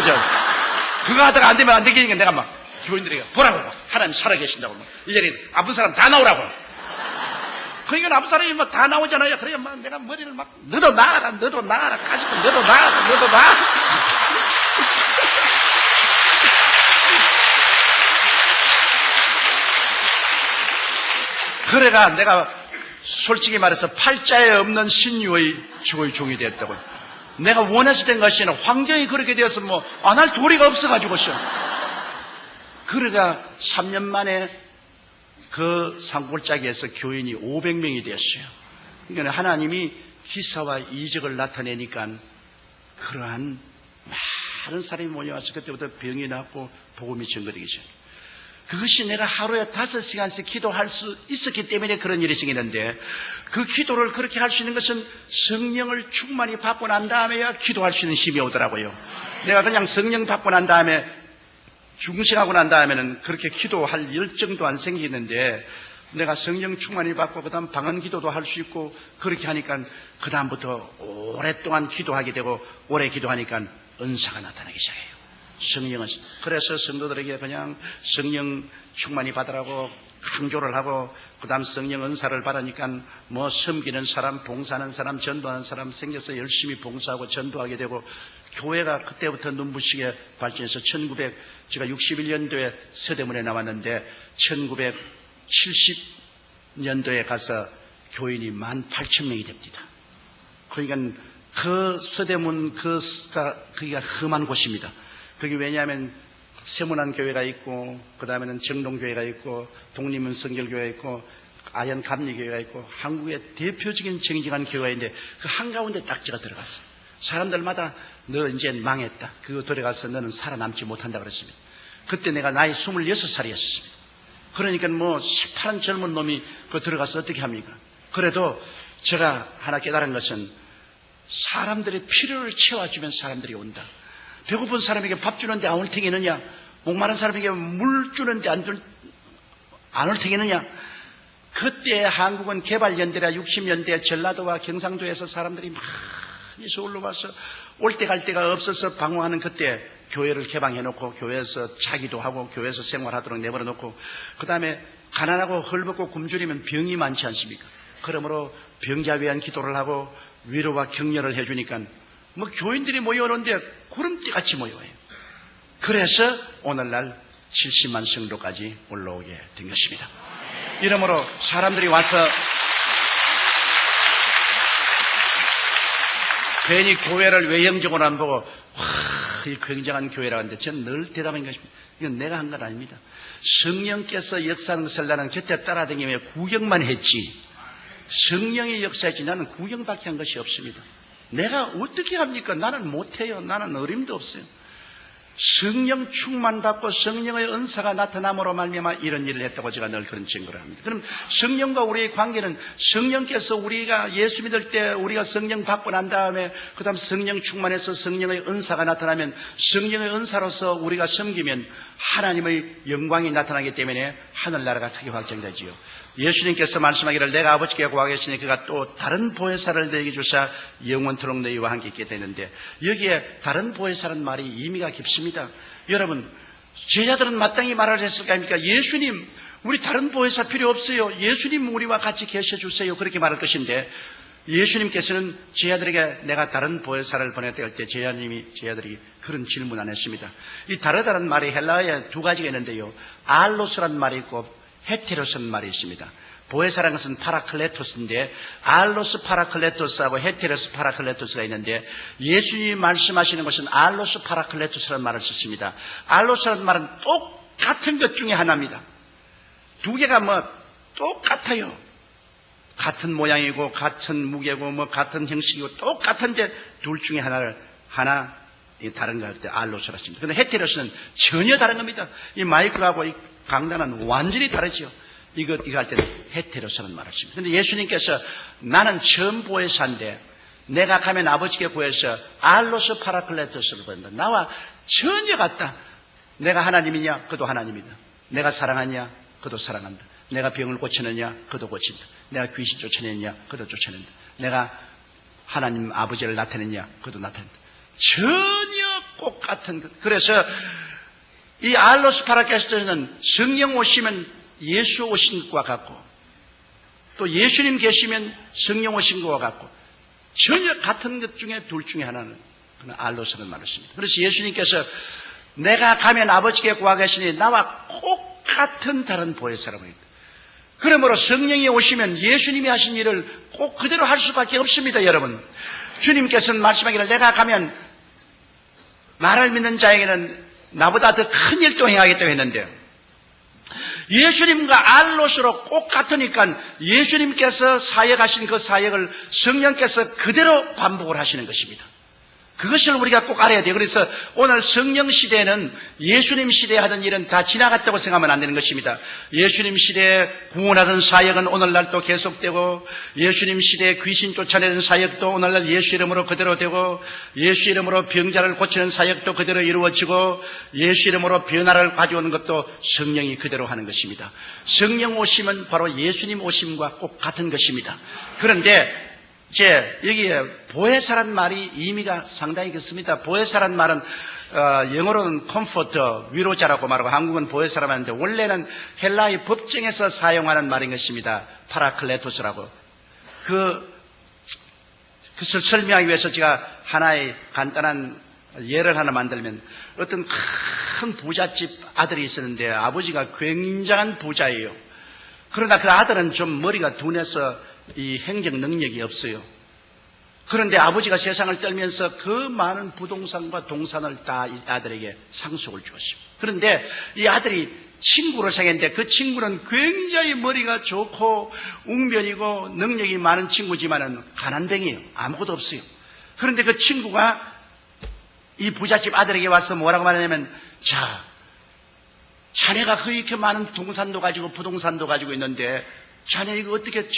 그거 하다가 안 되면 안 되니까 내가 교인들에게 보라고, 하나님 살아계신다고, 이 자리에 아픈 사람 다 나오라고. 그러니까 아픈 사람이 다 나오잖아요. 그래 내가 머리를 너도 나가라 가지고 너도 나가라. 그래가 내가 솔직히 말해서 팔자에 없는 신유의 주의 종이 됐다고. 내가 원해서 된 것이 아니라 환경이 그렇게 되어서 안 할 도리가 없어가지고서. 그러다 3년 만에 그 산골짜기에서 교인이 500명이 됐어요. 그러니까 하나님이 기사와 이적을 나타내니까 그러한 많은 사람이 모여와서 그때부터 병이 낫고 복음이 전거되기 시작해요. 그것이 내가 하루에 5시간씩 기도할 수 있었기 때문에 그런 일이 생기는데, 그 기도를 그렇게 할 수 있는 것은 성령을 충만히 받고 난 다음에야 기도할 수 있는 힘이 오더라고요. 내가 그냥 성령 받고 난 다음에 중생하고 난 다음에는 그렇게 기도할 열정도 안 생기는데, 내가 성령 충만이 받고 그 다음 방언 기도도 할 수 있고 그렇게 하니까 그 다음부터 오랫동안 기도하게 되고 오래 기도하니까 은사가 나타나기 시작해요. 성령은. 그래서 성도들에게 그냥 성령 충만이 받으라고 강조를 하고 그 다음 성령 은사를 받으니까 뭐 섬기는 사람, 봉사하는 사람, 전도하는 사람 생겨서 열심히 봉사하고 전도하게 되고 교회가 그때부터 눈부시게 발전해서 제가 61년도에 서대문에 나왔는데 1970년도에 가서 교인이 18,000명이 됩니다. 그러니까 그 서대문 거기가 험한 곳입니다. 그게 왜냐하면 세문안교회가 있고 그 다음에는 정동교회가 있고 독립문성결교회가 있고 아현감리교회가 있고 한국의 대표적인 정직한 교회가 있는데 그 한가운데 딱 제가 들어갔어요. 사람들마다 너 이제 망했다. 그거 들어가서 너는 살아남지 못한다 그랬습니다. 그때 내가 나이 26살이었습니다. 그러니까 뭐 새파란 젊은 놈이 그 들어가서 어떻게 합니까? 그래도 제가 하나 깨달은 것은 사람들의 필요를 채워주면 사람들이 온다. 배고픈 사람에게 밥 주는데 안 올 테겠느냐? 목마른 사람에게 물 주는데 안 올 테겠느냐? 그때 한국은 개발연대라 60년대 전라도와 경상도에서 사람들이 많이 서울로 와서 올 때 갈 데가 없어서 방황하는 그때 교회를 개방해놓고 교회에서 자기도 하고 교회에서 생활하도록 내버려놓고 그 다음에 가난하고 헐벗고 굶주리면 병이 많지 않습니까? 그러므로 병자 위한 기도를 하고 위로와 격려를 해주니까 뭐 교인들이 모여오는데 구름대같이 모여와요. 그래서 오늘날 70만 성도까지 올라오게 된 것입니다. 이러므로 사람들이 와서 괜히 교회를 외형적으로 안 보고 이 굉장한 교회라고 하는데 저는 늘 대답한 것입니다. 이건 내가 한 건 아닙니다. 성령께서 역사하는 것을 나는 곁에 따라다니며 구경만 했지 성령의 역사했지 나는 구경밖에 한 것이 없습니다. 내가 어떻게 합니까? 나는 못해요. 나는 어림도 없어요. 성령 충만받고 성령의 은사가 나타남으로 말미암아 이런 일을 했다고 제가 늘 그런 증거를 합니다. 그럼 성령과 우리의 관계는 성령께서 우리가 예수 믿을 때 우리가 성령 받고 난 다음에 그 다음 성령 충만해서 성령의 은사가 나타나면 성령의 은사로서 우리가 섬기면 하나님의 영광이 나타나기 때문에 하늘나라가 크게 확장되지요. 예수님께서 말씀하기를 내가 아버지께 구하겠으니 그가 또 다른 보혜사를 너희에게 주사 영원토록 너희와 함께 있게 되는데 여기에 다른 보혜사라는 말이 의미가 깊습니다. 여러분 제자들은 마땅히 말을 했을 거 아닙니까? 예수님 우리 다른 보혜사 필요 없어요. 예수님 우리와 같이 계셔주세요. 그렇게 말할 것인데 예수님께서는 제자들에게 내가 다른 보혜사를 보냈다 할 때 제자들이 그런 질문 안 했습니다. 이 다르다는 말이 헬라어에 두 가지가 있는데요. 알로스라는 말이 있고 헤테로스라는 말이 있습니다. 보혜사라는 것은 파라클레토스인데 알로스 파라클레토스하고 헤테로스 파라클레토스가 있는데 예수님이 말씀하시는 것은 알로스 파라클레토스라는 말을 썼습니다. 알로스라는 말은 똑같은 것 중에 하나입니다. 두 개가 뭐 똑같아요. 같은 모양이고 같은 무게고 뭐 같은 형식이고 똑같은데 둘 중에 하나 다른 거 할 때 알로스라 씁니다. 그런데 헤테로스는 전혀 다른 겁니다. 이 마이크하고 이 강단은 완전히 다르죠. 이거 할 때는 헤테로스라는 말을 씁니다. 그런데 예수님께서 나는 처음 보혜사인데 내가 가면 아버지께 구해서 알로스 파라클레토스를 보낸다. 나와 전혀 같다. 내가 하나님이냐? 그도 하나님이다. 내가 사랑하냐? 그도 사랑한다. 내가 병을 고치느냐? 그도 고친다. 내가 귀신 쫓아내느냐? 그도 쫓아낸다. 내가 하나님 아버지를 나타내느냐? 그도 나타낸다. 전혀 똑같은 것. 그래서 이 알로스 파라클레토스는 성령 오시면 예수 오신 것과 같고 또 예수님 계시면 성령 오신 것과 같고 전혀 같은 것 중에 둘 중에 하나는 그는 알로스라는 말을 씁니다. 그래서 예수님께서 내가 가면 아버지께 구하겠으니 나와 똑같은 다른 보혜사라고 합니다. 그러므로 성령이 오시면 예수님이 하신 일을 꼭 그대로 할 수밖에 없습니다. 여러분 주님께서는 말씀하기를 내가 가면 나를 믿는 자에게는 나보다 더 큰 일도 행하겠다고 했는데 예수님과 알로스로 꼭 같으니까 예수님께서 사역하신 그 사역을 성령께서 그대로 반복을 하시는 것입니다. 그것을 우리가 꼭 알아야 돼요. 그래서 오늘 성령 시대에는 예수님 시대에 하던 일은 다 지나갔다고 생각하면 안 되는 것입니다. 예수님 시대에 구원하던 사역은 오늘날도 계속되고, 예수님 시대에 귀신 쫓아내는 사역도 오늘날 예수 이름으로 그대로 되고, 예수 이름으로 병자를 고치는 사역도 그대로 이루어지고, 예수 이름으로 변화를 가져오는 것도 성령이 그대로 하는 것입니다. 성령 오심은 바로 예수님 오심과 꼭 같은 것입니다. 그런데 여기에 보혜사란 말이 의미가 상당히 깊습니다. 보혜사란 말은 영어로는 컴포터, 위로자라고 말하고 한국은 보혜사라고 하는데 원래는 헬라의 법정에서 사용하는 말인 것입니다. 파라클레토스라고. 그것을 설명하기 위해서 제가 하나의 간단한 예를 하나 만들면, 어떤 큰 부잣집 아들이 있었는데 아버지가 굉장한 부자예요. 그러나 그 아들은 좀 머리가 둔해서 이 행정 능력이 없어요. 그런데 아버지가 세상을 떨면서 그 많은 부동산과 동산을 다 이 아들에게 상속을 주었습니다. 그런데 이 아들이 친구를 사귀었는데 그 친구는 굉장히 머리가 좋고 웅변이고 능력이 많은 친구지만은 가난뱅이에요. 아무것도 없어요. 그런데 그 친구가 이 부잣집 아들에게 와서 뭐라고 말하냐면, 자네가 그렇게 많은 동산도 가지고 부동산도 가지고 있는데 자네 이거 어떻게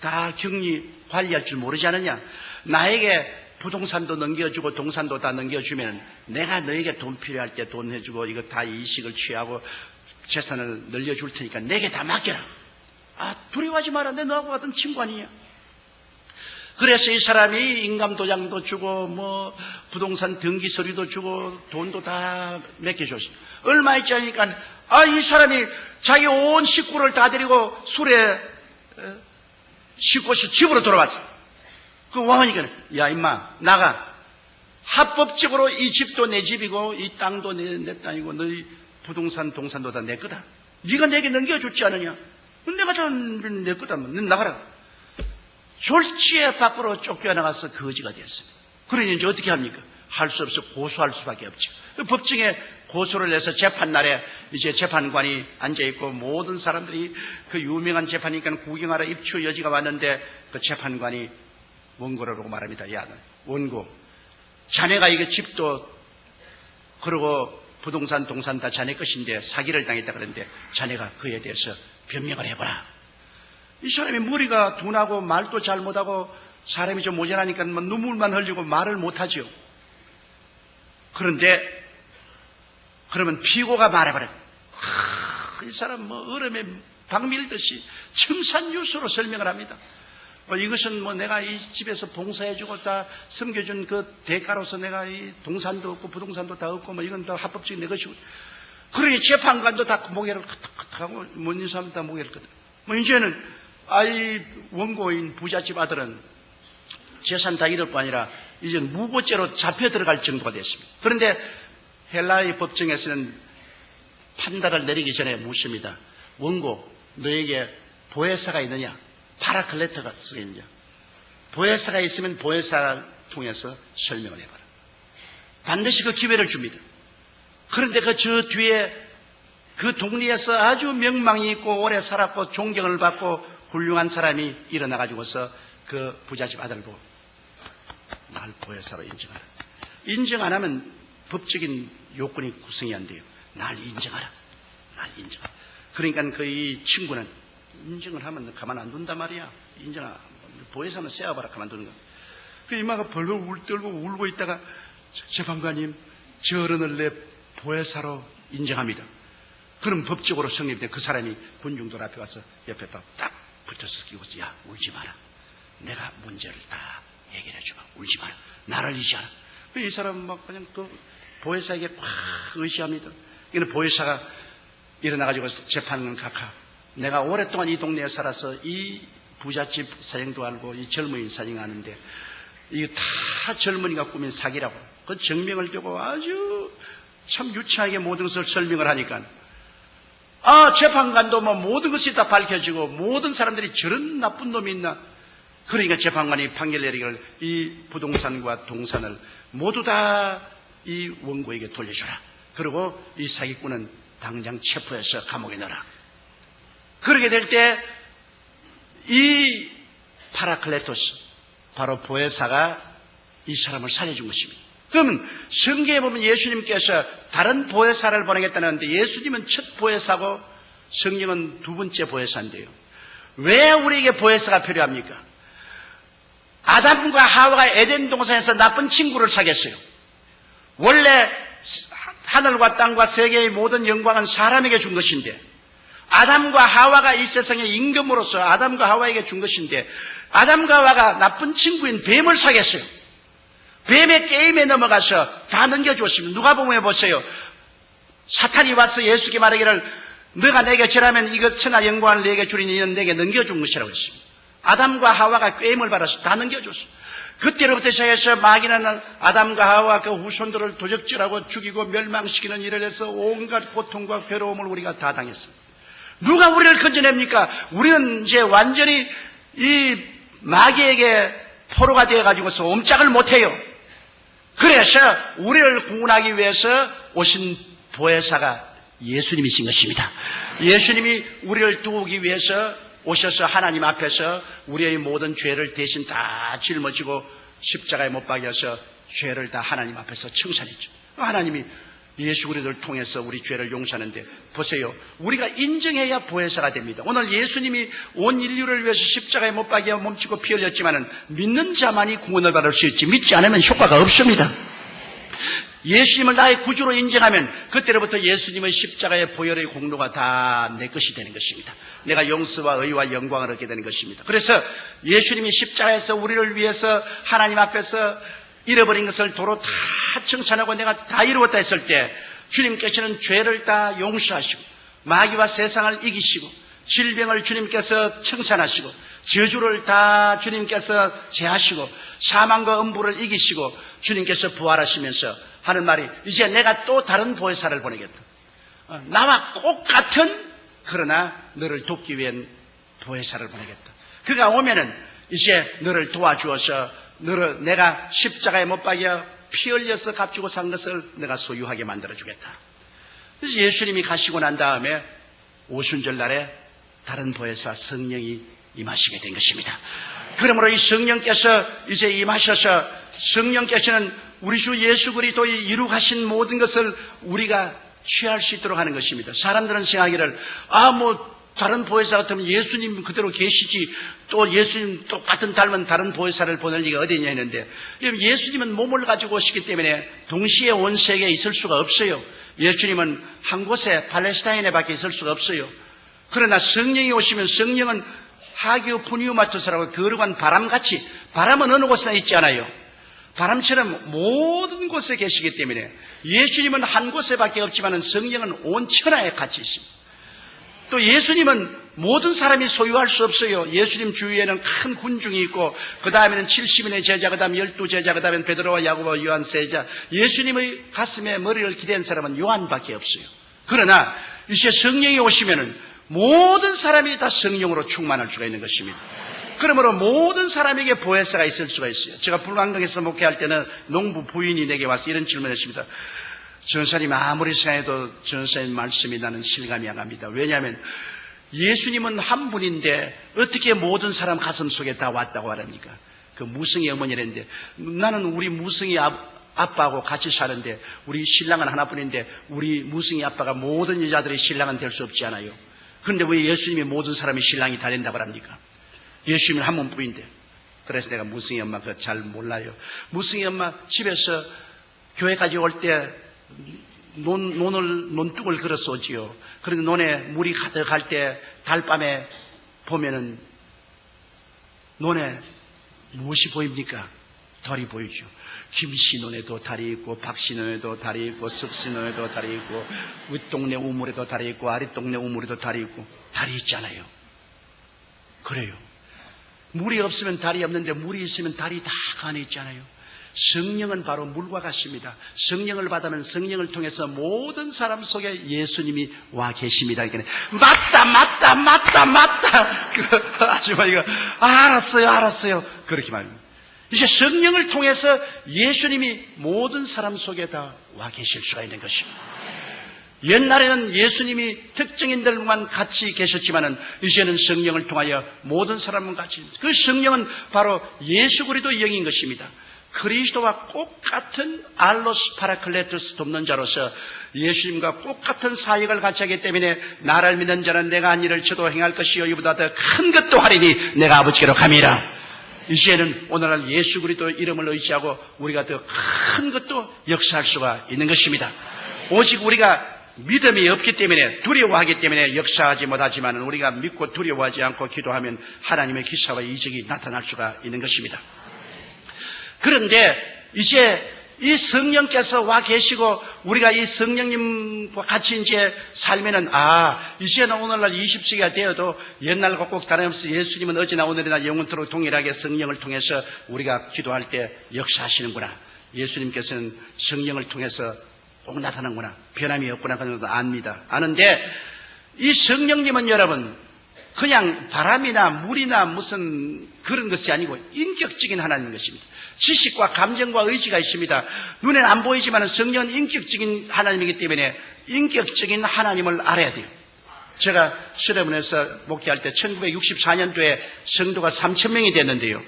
다 격리 관리할 줄 모르지 않느냐? 나에게 부동산도 넘겨주고 동산도 다 넘겨주면 내가 너에게 돈 필요할 때 돈 해주고 이거 다 이식을 취하고 재산을 늘려줄 테니까 내게 다 맡겨라. 두려워하지 마라. 내 너하고 같은 친구 아니냐? 그래서 이 사람이 인감도장도 주고 뭐 부동산 등기 서류도 주고 돈도 다 맡겨줬습니다. 얼마 있지 않으니까 이 사람이 자기 온 식구를 다 데리고 술에 싣고서 집으로 돌아왔어. 그 왕하니까, 야 임마 나가. 합법적으로 이 집도 내 집이고 이 땅도 내 땅이고 너희 부동산 동산도 다 내 거다. 네가 내게 넘겨줬지 않느냐? 내가 다 내 거다. 너 나가라. 졸지에 밖으로 쫓겨나가서 거지가 됐습니다. 그러니 이제 어떻게 합니까? 할 수 없어 고소할 수밖에 없죠. 법정에 고소를 해서 재판날에 이제 재판관이 앉아있고 모든 사람들이 그 유명한 재판이니까 구경하러 입추 여지가 왔는데 그 재판관이 원고를 보고 말합니다. 야, 원고, 자네가 이게 집도 그러고 부동산 동산 다 자네 것인데 사기를 당했다 그러는데 자네가 그에 대해서 변명을 해보라. 이 사람이 머리가 둔하고 말도 잘 못하고 사람이 좀 모자라니까 뭐 눈물만 흘리고 말을 못하죠. 그런데 그러면 피고가 말해버려요. 이 사람 뭐 얼음에 박 밀듯이 청산유수로 설명을 합니다. 이것은 내가 이 집에서 봉사해주고 다 섬겨준 그 대가로서 내가 이 동산도 없고 부동산도 다 없고 이건 다 합법적인 내 것이고. 그러니 재판관도 다 모개를 하고 모든 사람 다 모개를 끄덕. 이제는 이 원고인 부잣집 아들은 재산 다 잃을 거 아니라 이제 무고죄로 잡혀 들어갈 정도가 됐습니다. 그런데 헬라의 법정에서는 판단을 내리기 전에 묻습니다. 원고, 너에게 보혜사가 있느냐? 파라클레토가 쓰겠느냐? 보혜사가 있으면 보혜사를 통해서 설명을 해봐라. 반드시 그 기회를 줍니다. 그런데 저 뒤에 그 동리에서 아주 명망이 있고 오래 살았고 존경을 받고 훌륭한 사람이 일어나가지고서 그 부잣집 아들 보고 날 보혜사로 인정하라. 인정 안 하면 법적인 요건이 구성이 안 돼요. 날 인정하라. 날 인정하라. 그러니까 그 이 친구는 인정을 하면 가만 안 둔단 말이야. 인정하라. 보혜사는 세워봐라. 가만 두는 거야. 그 이마가 벌벌 떨고 울고 있다가 재판관님, 저 어른을 내 보혜사로 인정합니다. 그럼 법적으로 성립돼. 그 사람이 군중들 앞에 가서 옆에 딱 붙어서 끼고, 야, 울지 마라. 내가 문제를 다 해결해 주마. 울지 마라. 나를 의지하라. 이 사람은 막 그냥 그 보혜사에게 막 의지합니다. 그런데 보혜사가 일어나가지고 재판은 각하. 내가 오랫동안 이 동네에 살아서 이 부잣집 사정도 알고 이 젊은이 사정 아는데 이게 다 젊은이가 꾸민 사기라고. 그 정명을 대고 아주 참 유치하게 모든 것을 설명을 하니까 재판관도 뭐 모든 것이 다 밝혀지고 모든 사람들이 저런 나쁜 놈이 있나. 그러니까 재판관이 판결 내리기를 이 부동산과 동산을 모두 다 이 원고에게 돌려주라. 그리고 이 사기꾼은 당장 체포해서 감옥에 넣어라. 그렇게 될 때 이 파라클레토스, 바로 보혜사가 이 사람을 살려준 것입니다. 그러면 성경에 보면 예수님께서 다른 보혜사를 보내겠다는데 예수님은 첫 보혜사고 성령은 두 번째 보혜사인데요. 왜 우리에게 보혜사가 필요합니까? 아담과 하와가 에덴 동산에서 나쁜 친구를 사귀었어요. 원래 하늘과 땅과 세계의 모든 영광은 사람에게 준 것인데 아담과 하와가 이 세상의 임금으로서 아담과 하와에게 준 것인데 아담과 하와가 나쁜 친구인 뱀을 사귀었어요. 뱀의 게임에 넘어가서 다 넘겨주었습니다. 누가복음에 보세요. 사탄이 와서 예수께 말하기를 너가 내게 절하면 이것 천하 영광을 내게 주리니 이는 내게 넘겨준 것이라고 했습니다. 아담과 하와가 게임을 받아서 다 넘겨줬어요. 그때로부터 시작해서 마귀는 아담과 하와 그 후손들을 도적질하고 죽이고 멸망시키는 일을 해서 온갖 고통과 괴로움을 우리가 다 당했습니다. 누가 우리를 건져냅니까? 우리는 이제 완전히 이 마귀에게 포로가 되어가지고서 옴짝을 못해요. 그래서 우리를 구원하기 위해서 오신 보혜사가 예수님이신 것입니다. 예수님이 우리를 도우기 위해서 오셔서 하나님 앞에서 우리의 모든 죄를 대신 다 짊어지고 십자가에 못 박여서 죄를 다 하나님 앞에서 청산했죠. 하나님이 예수 그리스도를 통해서 우리 죄를 용서하는데 보세요. 우리가 인정해야 보혜사가 됩니다. 오늘 예수님이 온 인류를 위해서 십자가에 못 박여 몸치고 피 흘렸지만은 믿는 자만이 구원을 받을 수 있지 믿지 않으면 효과가 없습니다. 예수님을 나의 구주로 인정하면 그때로부터 예수님의 십자가의 보혈의 공로가 다 내 것이 되는 것입니다. 내가 용서와 의와 영광을 얻게 되는 것입니다. 그래서 예수님이 십자가에서 우리를 위해서 하나님 앞에서 잃어버린 것을 도로 다 청산하고 내가 다 이루었다 했을 때 주님께서는 죄를 다 용서하시고 마귀와 세상을 이기시고 질병을 주님께서 청산하시고 저주를 다 주님께서 제하시고 사망과 음부를 이기시고 주님께서 부활하시면서 하는 말이 이제 내가 또 다른 보혜사를 보내겠다. 나와 똑같은 그러나 너를 돕기 위한 보혜사를 보내겠다. 그가 오면은 이제 너를 도와주어서 너를 내가 십자가에 못 박여 피 흘려서 값주고 산 것을 내가 소유하게 만들어주겠다. 그래서 예수님이 가시고 난 다음에 오순절 날에 다른 보혜사 성령이 임하시게 된 것입니다. 그러므로 이 성령께서 이제 임하셔서 성령께서는 우리 주 예수 그리스도의 이룩하신 모든 것을 우리가 취할 수 있도록 하는 것입니다. 사람들은 생각하기를 다른 보혜사 같으면 예수님 그대로 계시지 또 예수님 똑같은 닮은 다른 보혜사를 보낼 리가 어디냐 했는데 예수님은 몸을 가지고 오시기 때문에 동시에 온 세계에 있을 수가 없어요. 예수님은 한 곳에 팔레스타인에 밖에 있을 수가 없어요. 그러나 성령이 오시면 성령은 하기오 푸니우마토스라고 거룩한 바람같이 바람은 어느 곳에나 있지 않아요. 바람처럼 모든 곳에 계시기 때문에 예수님은 한 곳에밖에 없지만 성령은 온 천하에 같이 있습니다. 또 예수님은 모든 사람이 소유할 수 없어요. 예수님 주위에는 큰 군중이 있고 그 다음에는 70인의 제자, 그 다음에 12제자, 그 다음에 베드로와 야고보와 요한 세자. 예수님의 가슴에 머리를 기댄 사람은 요한밖에 없어요. 그러나 이제 성령이 오시면은 모든 사람이 다 성령으로 충만할 수가 있는 것입니다. 그러므로 모든 사람에게 보혜사가 있을 수가 있어요. 제가 불광동에서 목회할 때는 농부 부인이 내게 와서 이런 질문을 했습니다. 전사님 아무리 생각해도 전사님 말씀이 나는 실감이 안 갑니다. 왜냐하면 예수님은 한 분인데 어떻게 모든 사람 가슴 속에 다 왔다고 하랍니까? 그 무성이 어머니랬는데 나는 우리 무성이 아빠하고 같이 사는데 우리 신랑은 하나뿐인데 우리 무성이 아빠가 모든 여자들의 신랑은 될 수 없지 않아요. 그런데 왜 예수님이 모든 사람의 신랑이 다 된다고 합니까? 예수님은 한 분뿐인데. 그래서 내가 무성이 엄마 그거 잘 몰라요. 무성이 엄마 집에서 교회까지 올 때 논둑을 걸어서 오지요. 그런데 논에 물이 가득할 때 달밤에 보면은 논에 무엇이 보입니까? 달이 보이죠. 김씨 논에도 달이 있고 박씨 논에도 달이 있고 석씨 논에도 달이 있고 윗동네 우물에도 달이 있고 아랫동네 우물에도 달이 있고 달이 있잖아요. 그래요. 물이 없으면 달이 없는데 물이 있으면 달이 다 그 안에 있잖아요. 성령은 바로 물과 같습니다. 성령을 받으면 성령을 통해서 모든 사람 속에 예수님이 와 계십니다. 맞다. 그 아주머니가 알았어요. 그렇게 말합니다. 이제 성령을 통해서 예수님이 모든 사람 속에 다 와 계실 수가 있는 것입니다. 옛날에는 예수님이 특정인들만 같이 계셨지만은 이제는 성령을 통하여 모든 사람은 같이. 그 성령은 바로 예수 그리스도의 영인 것입니다. 그리스도와 똑같은 알로스 파라클레토스 돕는 자로서 예수님과 똑같은 사역을 같이 하기 때문에 나를 믿는 자는 내가 한 일을 저도 행할 것이요 이보다 더 큰 것도 하리니 내가 아버지께로 감이라. 이제는 오늘날 예수 그리스도 이름을 의지하고 우리가 더 큰 것도 역사할 수가 있는 것입니다. 오직 우리가 믿음이 없기 때문에 두려워하기 때문에 역사하지 못하지만 우리가 믿고 두려워하지 않고 기도하면 하나님의 기사와 이적이 나타날 수가 있는 것입니다. 그런데 이제 이 성령께서 와 계시고 우리가 이 성령님과 같이 이제 살면은 이제는 오늘날 20세기가 되어도 옛날과 꼭 다름없이 예수님은 어제나 오늘이나 영원토록 동일하게 성령을 통해서 우리가 기도할 때 역사하시는구나. 예수님께서는 성령을 통해서 꼭 나타나는구나. 변함이 없구나. 그런 것도 압니다. 아는데 이 성령님은 여러분 그냥 바람이나 물이나 무슨 그런 것이 아니고 인격적인 하나님인 것입니다. 지식과 감정과 의지가 있습니다. 눈에는 안 보이지만 성령은 인격적인 하나님이기 때문에 인격적인 하나님을 알아야 돼요. 제가 서대문에서 목회할 때 1964년도에 성도가 3,000명이 됐는데요.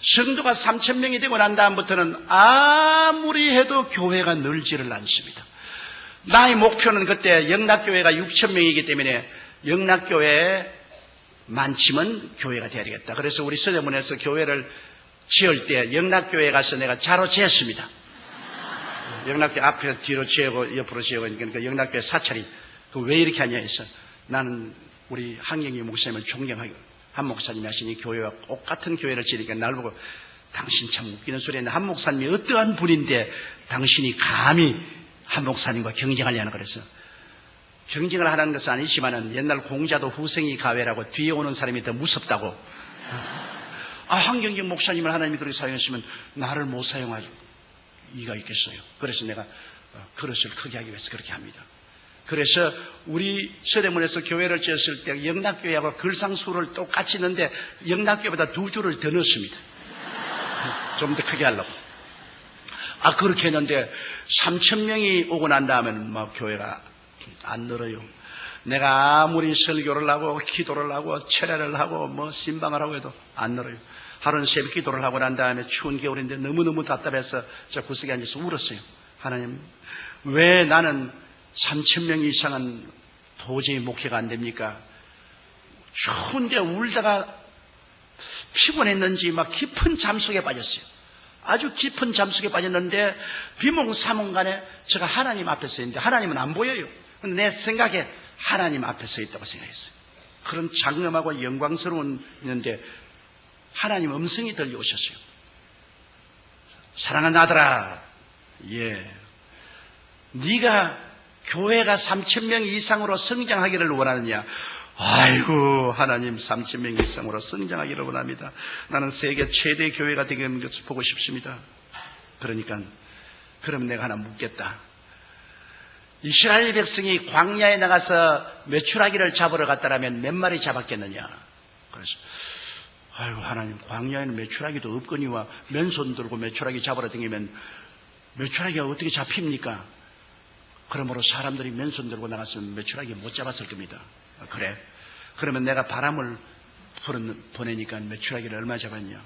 성도가 3,000명이 되고 난 다음부터는 아무리 해도 교회가 늘지를 않습니다. 나의 목표는 그때 영락교회가 6,000명이기 때문에 영락교회에 많지면 교회가 돼야 되겠다. 그래서 우리 서대문에서 교회를 지을 때 영락교회에 가서 내가 자로 재었습니다. 영락교회 앞에서 뒤로 재고 옆으로 재고 그러니까 영락교회 사찰이 왜 이렇게 하냐 해서 나는 우리 한경희 목사님을 존경하고 한 목사님이 하시니 교회와 똑같은 교회를 지으니까 날 보고 당신 참 웃기는 소리 했는데 한 목사님이 어떠한 분인데 당신이 감히 한 목사님과 경쟁하려는 그래서 경쟁을 하라는 것은 아니지만은 옛날 공자도 후생이 가외라고 뒤에 오는 사람이 더 무섭다고. 한경경 목사님을 하나님이 그렇게 사용했으면 나를 못 사용할 이가 있겠어요. 그래서 내가 그릇을 크게 하기 위해서 그렇게 합니다. 그래서 우리 서대문에서 교회를 지었을 때 영락교회하고 글상수를 똑같이 넣는데 영락교회보다 2줄을 더 넣습니다. 좀 더 크게 하려고. 그렇게 했는데 3,000명이 오고 난 다음에는 막 교회가 안 늘어요. 내가 아무리 설교를 하고 기도를 하고 철야를 하고 신방을 하고 해도 안 늘어요. 하루는 새벽 기도를 하고 난 다음에 추운 겨울인데 너무너무 답답해서 저 구석에 앉아서 울었어요. 하나님, 왜 나는 3,000명 이상은 도저히 목회가 안 됩니까? 추운데 울다가 피곤했는지 막 깊은 잠속에 빠졌어요. 아주 깊은 잠속에 빠졌는데 비몽사몽간에 제가 하나님 앞에 서 있는데 하나님은 안 보여요. 내 생각에 하나님 앞에 서 있다고 생각했어요. 그런 장엄하고 영광스러운 있는데 하나님 음성이 들려오셨어요. 사랑하는 아들아, 네가 교회가 3,000명 이상으로 성장하기를 원하느냐? 아이고, 하나님 3,000명 이상으로 성장하기를 원합니다. 나는 세계 최대 교회가 되는 것을 보고 싶습니다. 그러니까 그럼 내가 하나 묻겠다. 이스라엘 백성이 광야에 나가서 메추라기를 잡으러 갔다라면 몇 마리 잡았겠느냐? 그래서 아이고, 하나님, 광야에는 메추라기도 없거니와 맨손 들고 메추라기 잡으러 다니면 메추라기가 어떻게 잡힙니까? 그러므로 사람들이 맨손 들고 나갔으면 메추라기 못 잡았을 겁니다. 그래? 그러면 내가 바람을 보내니까 메추라기를 얼마 잡았냐?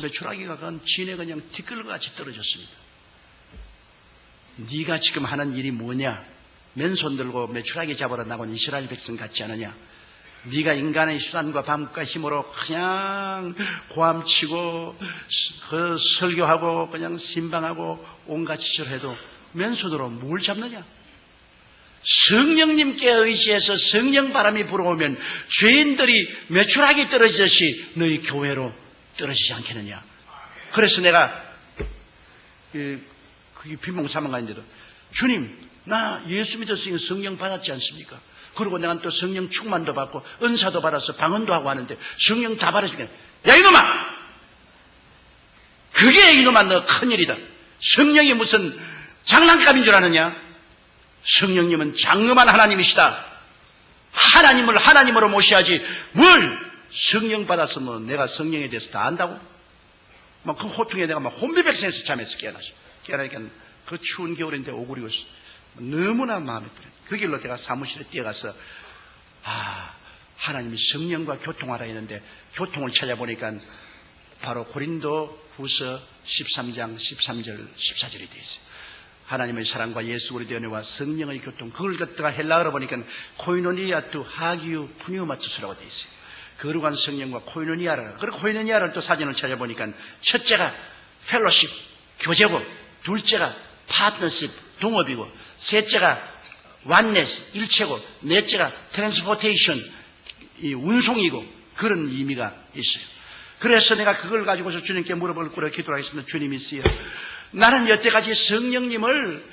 메추라기가 진에 그냥 티끌같이 떨어졌습니다. 네가 지금 하는 일이 뭐냐? 맨손 들고 메추라기 잡으러 나온 이스라엘 백성 같지 않느냐? 네가 인간의 수단과 방법과 힘으로 그냥 고함치고 설교하고 그냥 신방하고 온갖 짓을 해도 맨손으로 뭘 잡느냐? 성령님께 의지해서 성령 바람이 불어오면 죄인들이 메추라기 떨어지듯이 너희 교회로 떨어지지 않겠느냐? 그래서 내가 그게 비몽사몽간인데도 주님, 나 예수 믿었으니 성령 받았지 않습니까? 그리고 내가 또 성령 충만도 받고 은사도 받아서 방언도 하고 하는데 성령 다 받아주겠네. 야 이놈아! 그게 이놈아 너 큰일이다. 성령이 무슨 장난감인 줄 아느냐? 성령님은 장엄한 하나님이시다. 하나님을 하나님으로 모셔야지 뭘 성령 받아서 내가 성령에 대해서 다 안다고? 막 그 호통에 내가 막 혼비백산에서 잠에서 깨어나죠. 깨어나니까 그 추운 겨울인데 오그리고 너무나 마음에 들어요. 그 길로 제가 사무실에 뛰어가서 하나님이 성령과 교통하라 했는데 교통을 찾아보니까 바로 고린도 후서 13장 13절 14절이 되어 있어요. 하나님의 사랑과 예수 그리스도의 은혜와 성령의 교통, 그걸 갖다가 헬라어로 보니까 코이노니아 투 하기우 푸니오마투스라고 되어 있어요. 거룩한 성령과 코이노니아를, 그리고 코이노니아를 또 사진을 찾아보니까 첫째가 펠로십, 교제고, 둘째가 파트너십, 동업이고, 셋째가 완네스, 일체고, 넷째가 트랜스포테이션, 운송이고, 그런 의미가 있어요. 그래서 내가 그걸 가지고서 주님께 물어볼 거라 기도하겠습니다. 주님 있어요. 나는 여태까지 성령님을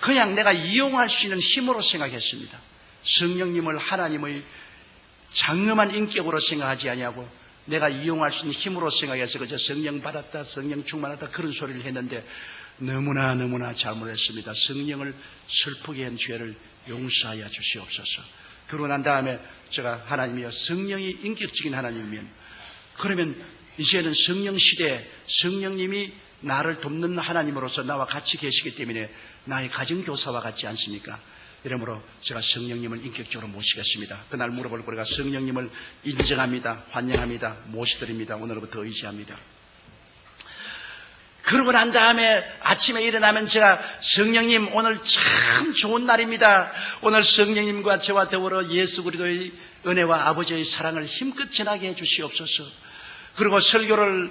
그냥 내가 이용할 수 있는 힘으로 생각했습니다. 성령님을 하나님의 장엄한 인격으로 생각하지 아니하고 내가 이용할 수 있는 힘으로 생각해서 그저 성령 받았다, 성령 충만하다 그런 소리를 했는데 너무나 잘못했습니다. 성령을 슬프게 한 죄를 용서하여 주시옵소서. 그러고 난 다음에 제가 하나님이여, 성령이 인격적인 하나님이면 그러면 이제는 성령 시대에 성령님이 나를 돕는 하나님으로서 나와 같이 계시기 때문에 나의 가정교사와 같지 않습니까? 이러므로 제가 성령님을 인격적으로 모시겠습니다. 그날 물어볼 거리가 성령님을 인정합니다. 환영합니다. 모시드립니다. 오늘부터 의지합니다. 그러고 난 다음에 아침에 일어나면 제가 성령님 오늘 참 좋은 날입니다. 오늘 성령님과 저와 더불어 예수 그리스도의 은혜와 아버지의 사랑을 힘껏 전하게 해 주시옵소서. 그리고 설교를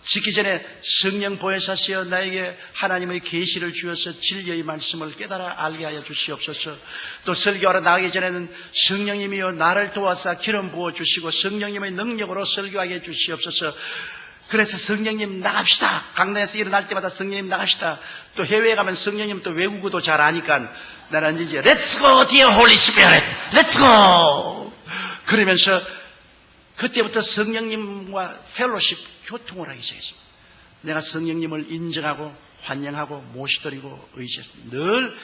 짓기 전에 성령 보혜사시여 나에게 하나님의 계시를 주어서 진리의 말씀을 깨달아 알게 하여 주시옵소서. 또 설교하러 나가기 전에는 성령님이여 나를 도와서 기름 부어주시고 성령님의 능력으로 설교하게 해 주시옵소서. 그래서 성령님 나갑시다. 강단에서 일어날 때마다 성령님 나갑시다. 또 해외에 가면 성령님 또 외국어도 잘 아니까 나는 이제 Let's go dear Holy Spirit, Let's go. 그러면서 그때부터 성령님과 펠로십 교통을 하기 시작했습니다. 내가 성령님을 인정하고 환영하고 모시드리고 의지했습니다. 늘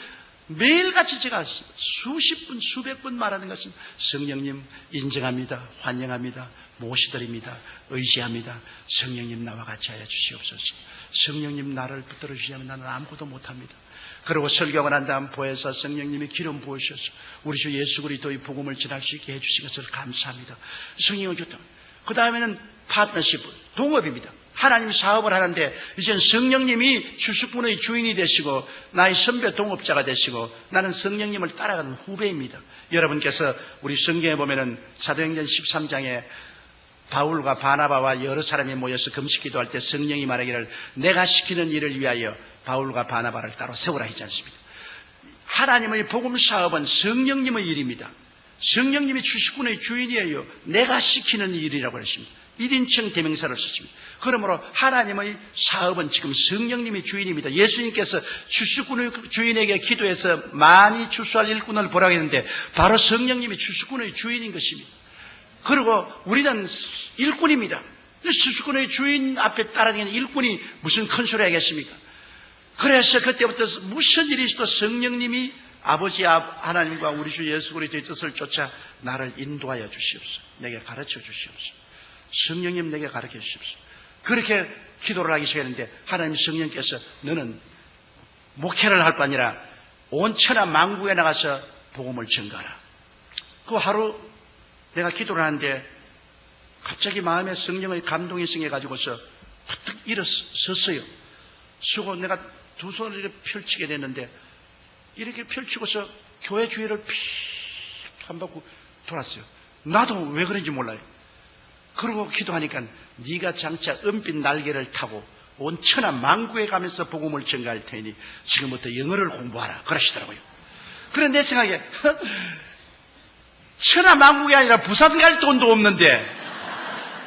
매일같이 제가 수십 분 수백 분 말하는 것은 성령님 인정합니다. 환영합니다. 모시드립니다. 의지합니다. 성령님 나와 같이 하여 주시옵소서. 성령님 나를 붙들어 주시면 나는 아무것도 못합니다. 그리고 설교가 난 다음 보혜사 성령님이 기름 부으셔서 우리 주 예수 그리스도의 복음을 전할 수 있게 해주신 것을 감사합니다. 성령의 교통. 그 다음에는 파트너십, 동업입니다. 하나님 사업을 하는데 이제는 성령님이 주수꾼의 주인이 되시고 나의 선배 동업자가 되시고 나는 성령님을 따라가는 후배입니다. 여러분께서 우리 성경에 보면은 사도행전 13장에 바울과 바나바와 여러 사람이 모여서 금식 기도할 때 성령이 말하기를 내가 시키는 일을 위하여 바울과 바나바를 따로 세우라 했지 않습니까? 하나님의 복음 사업은 성령님의 일입니다. 성령님이 주수꾼의 주인이에요. 내가 시키는 일이라고 했습니다. 1인칭 대명사를 썼습니다. 그러므로 하나님의 사업은 지금 성령님이 주인입니다. 예수님께서 주수꾼의 주인에게 기도해서 많이 추수할 일꾼을 보라고 했는데 바로 성령님이 주수꾼의 주인인 것입니다. 그리고 우리는 일꾼입니다. 주수꾼의 주인 앞에 따라다니는 일꾼이 무슨 큰 소리 하겠습니까? 그래서 그때부터 무슨 일이 있어도 성령님이 아버지 하나님과 우리 주 예수 그리스도의 뜻을 쫓아 나를 인도하여 주시옵소서. 내게 가르쳐 주시옵소서. 성령님 내게 가르쳐 주시옵소서. 그렇게 기도를 하기 시작했는데 하나님 성령께서 너는 목회를 할 거 아니라 온 천하 만국에 나가서 복음을 전가하라. 그 하루 내가 기도를 하는데 갑자기 마음에 성령의 감동이 생겨가지고서 툭툭 일어섰어요. 쓰고 내가 두 손을 이렇게 펼치게 됐는데 이렇게 펼치고서 교회 주위를 픽 한 바퀴 돌았어요. 나도 왜 그런지 몰라요. 그러고 기도하니까 네가 장차 은빛 날개를 타고 온 천하 만국에 가면서 복음을 전가할 테니 지금부터 영어를 공부하라 그러시더라고요. 그런데 내 생각에 천하 만국이 아니라 부산 갈 돈도 없는데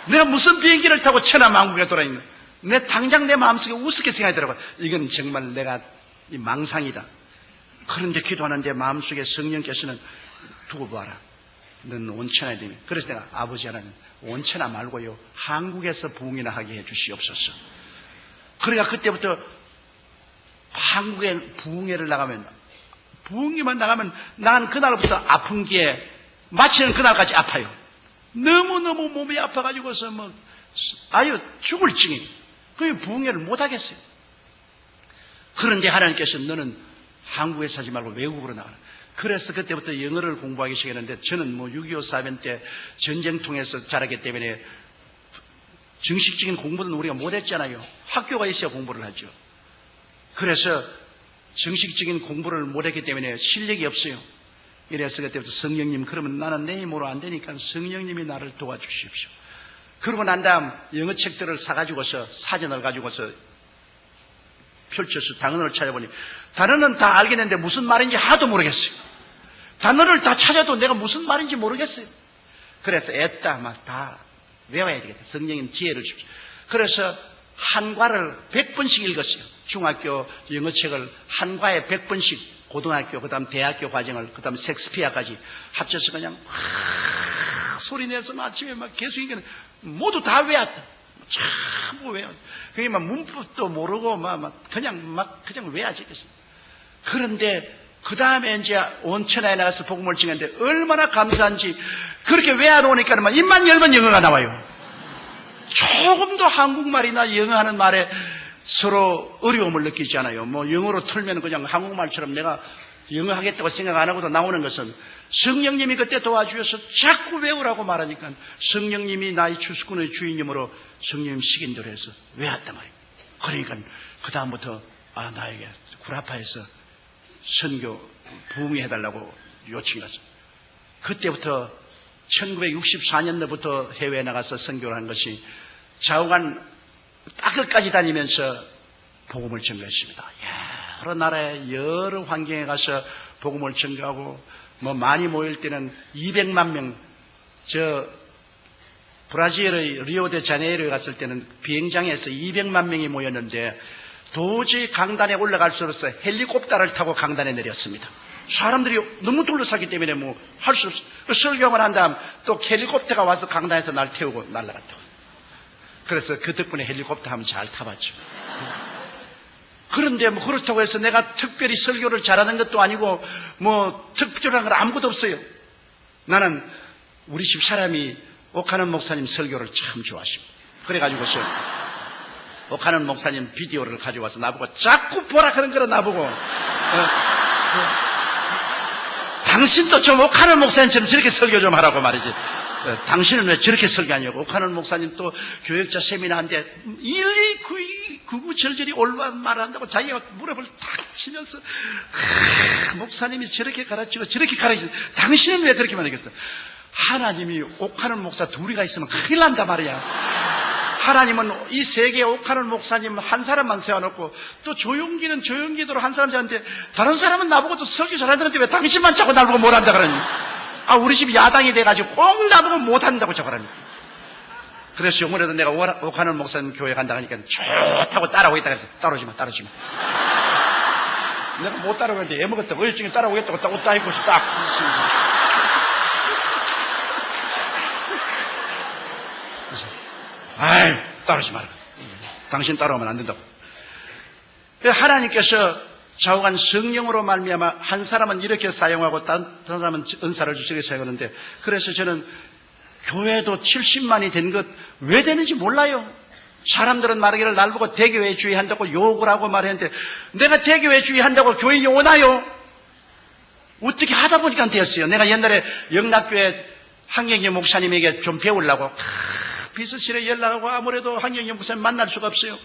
내가 무슨 비행기를 타고 천하 만국에 돌아있는 내 당장 내 마음속에 우습게 생각하더라고요. 이건 정말 내가 망상이다. 그런데 기도하는데 마음속에 성령께서는 두고 보아라. 넌 온천하야 되면. 그래서 내가 아버지 하나님 온천하 말고요 한국에서 부흥이나 하게 해 주시옵소서. 그러니까 그때부터 한국에 부흥회를 나가면 부흥회만 나가면 난 그날부터 아픈 게 마치는 그날까지 아파요. 너무너무 몸이 아파가지고서 아유 죽을 징이. 그 부흥회를 못 하겠어요. 그런데 하나님께서 너는 한국에 사지 말고 외국으로 나가라. 그래서 그때부터 영어를 공부하기 시작했는데 저는 6.25 사변 때 전쟁 통해서 자랐기 때문에 정식적인 공부는 우리가 못했잖아요. 학교가 있어야 공부를 하죠. 그래서 정식적인 공부를 못했기 때문에 실력이 없어요. 이래서 그때부터 성령님, 그러면 나는 내 힘으로 안 되니까 성령님이 나를 도와주십시오. 그러고 난 다음 영어 책들을 사가지고서 사전을 가지고서 펼쳐서 단어를 찾아보니 단어는 다 알겠는데 무슨 말인지 하나도 모르겠어요. 단어를 다 찾아도 내가 무슨 말인지 모르겠어요. 그래서 애따 막 다 외워야 되겠다. 성령님 지혜를 주십시오. 그래서 한과를 100번씩 읽었어요. 중학교 영어책을 한과에 100번씩, 고등학교, 그 다음 대학교 과정을, 그 다음 섹스피어까지 합쳐서 그냥 소리 내서 아침에 막 계속 읽는 모두 다 외웠다. 참 외워. 그게 막 문법도 모르고 그냥 외워지겠어. 그런데 그 다음에 이제 온 천하에 나가서 복음을 증했는데 얼마나 감사한지, 그렇게 외워놓으니까 입만 열면 영어가 나와요. 조금도 한국말이나 영어 하는 말에 서로 어려움을 느끼지 않아요. 뭐 영어로 틀면 그냥 한국말처럼 내가 영어 하겠다고 생각 안 하고도 나오는 것은 성령님이 그때 도와주셔서 자꾸 외우라고 말하니까 성령님이 나의 주수꾼의 주인님으로 성령님 시킨 대로 해서 외웠단 말이에요. 그러니까 그 다음부터 나에게 구라파에서 선교 부흥해달라고 요청이 왔어요. 그때부터 1964년도부터 해외에 나가서 선교를 한 것이 좌우간 땅끝까지 다니면서 복음을 전거했습니다. 여러 나라에 여러 환경에 가서 복음을 전거하고 많이 모일 때는 200만 명, 브라질의 리오데자네이루에 갔을 때는 비행장에서 200만 명이 모였는데 도저히 강단에 올라갈 수 없어서 헬리콥터를 타고 강단에 내렸습니다. 사람들이 너무 둘러싸기 때문에 할 수 없어요. 설교만 한 다음 또 헬리콥터가 와서 강단에서 날 태우고 날아갔다고. 그래서 그 덕분에 헬리콥터 하면 잘 타봤죠. 그런데 그렇다고 해서 내가 특별히 설교를 잘하는 것도 아니고 특별한 건 아무것도 없어요. 나는 우리 집 사람이 옥하는 목사님 설교를 참 좋아하십니다. 그래가지고서 옥하는 목사님 비디오를 가져와서 나보고 자꾸 보라 하는 거라 나보고 당신도 좀 옥하는 목사님처럼 저렇게 설교 좀 하라고 말이지. 당신은 왜 저렇게 설교하냐고. 옥하는 목사님 또 교역자 세미나 하는데 일일이 구구절절히 올바른 말을 한다고 자기가 무릎을 탁 치면서 목사님이 저렇게 가르치고 저렇게 가르치고 당신은 왜 그렇게 말하겠어. 하나님이 옥하는 목사 둘이가 있으면 큰일 난다 말이야. 하나님은 이 세계에 옥하는 목사님 한 사람만 세워놓고 또 조용기는 조용기대로 한 사람 잡는데 다른 사람은 나보고 또 설교 잘한다는데 왜 당신만 자꾸 나보고 못한다 그러니. 우리 집 야당이 돼가지고 꼭 나보고 못한다고 자꾸 그러니. 그래서 요번에도 내가 옥하는 목사님 교회 간다 하니까 좋다고 따라오고 있다 그래서 따라오지 마. 내가 못 따라오는데 애먹었다고 의증에 따라오겠다고 딱 옷 다 입고서 딱 따라오지 마라. 당신 따라오면 안 된다고. 하나님께서 좌우간 성령으로 말미암아 한 사람은 이렇게 사용하고 다른 사람은 은사를 주시게 사용하는데, 그래서 저는 교회도 70만이 된 것 왜 되는지 몰라요. 사람들은 말하기를 날 보고 대교회주의한다고 욕을 하고 말했는데 내가 대교회주의한다고 교인이 오나요? 어떻게 하다 보니까 되었어요. 내가 옛날에 영락교회 한경희 목사님에게 좀 배우려고 비서실에 연락하고 아무래도 한경희 목사님 만날 수가 없어요.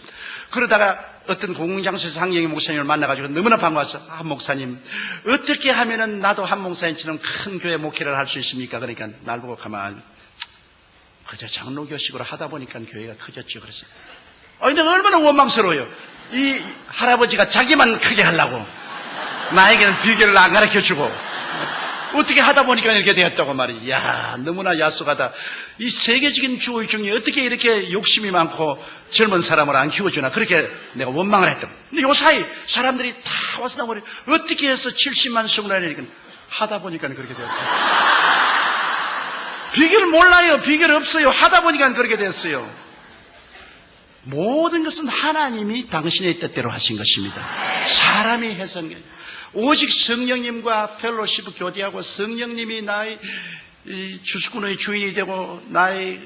그러다가 어떤 공공장소에서 한경희 목사님을 만나가지고 너무나 반가워서 목사님 어떻게 하면은 나도 한 목사님처럼 큰 교회 목회를 할 수 있습니까? 그러니까 날 보고 가만히 그저 장로교식으로 하다 보니까 교회가 커졌죠. 그래서 내가 얼마나 원망스러워요. 이 할아버지가 자기만 크게 하려고 나에게는 비결을 안 가르쳐주고 어떻게 하다 보니까 이렇게 되었다고 말이야. 너무나 야속하다. 이 세계적인 주의 중에 어떻게 이렇게 욕심이 많고 젊은 사람을 안 키워주나, 그렇게 내가 원망을 했던. 근데 요 사이 사람들이 다 와서 나머리 어떻게 해서 70만 성례니까 하다 보니까 그렇게 되었다. 비결을 몰라요. 비결 없어요. 하다 보니까 그렇게 됐어요. 모든 것은 하나님이 당신의 뜻대로 하신 것입니다. 사람이 해석해. 오직 성령님과 펠로시브 교제하고 성령님이 나의 주수꾼의 주인이 되고 나의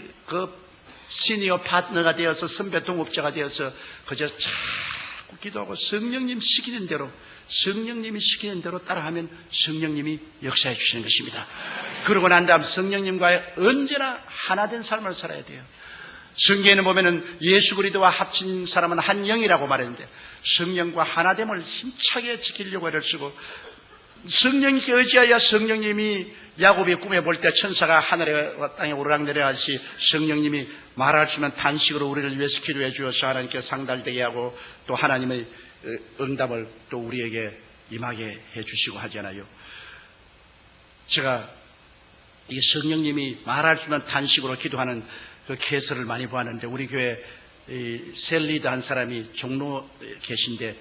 시니어 파트너가 되어서 선배 동업자가 되어서 그저 자꾸 기도하고 성령님 시키는 대로, 성령님이 시키는 대로 따라하면 성령님이 역사해 주시는 것입니다. 그러고 난 다음 성령님과 언제나 하나 된 삶을 살아야 돼요. 성경에는 보면은 예수 그리스도와 합친 사람은 한 영이라고 말했는데 성령과 하나됨을 힘차게 지키려고 애를 쓰고 성령님께 의지하여 성령님이 야곱이 꿈에 볼 때 천사가 하늘에 땅에 오르락내리하듯이 성령님이 말할 수 있는 단식으로 우리를 위해서 기도해 주어서 하나님께 상달되게 하고 또 하나님의 응답을 또 우리에게 임하게 해 주시고 하잖아요. 제가 이 성령님이 말할 수 있는 단식으로 기도하는 그 개설을 많이 보았는데 우리 교회 셀리드 한 사람이 종로 계신데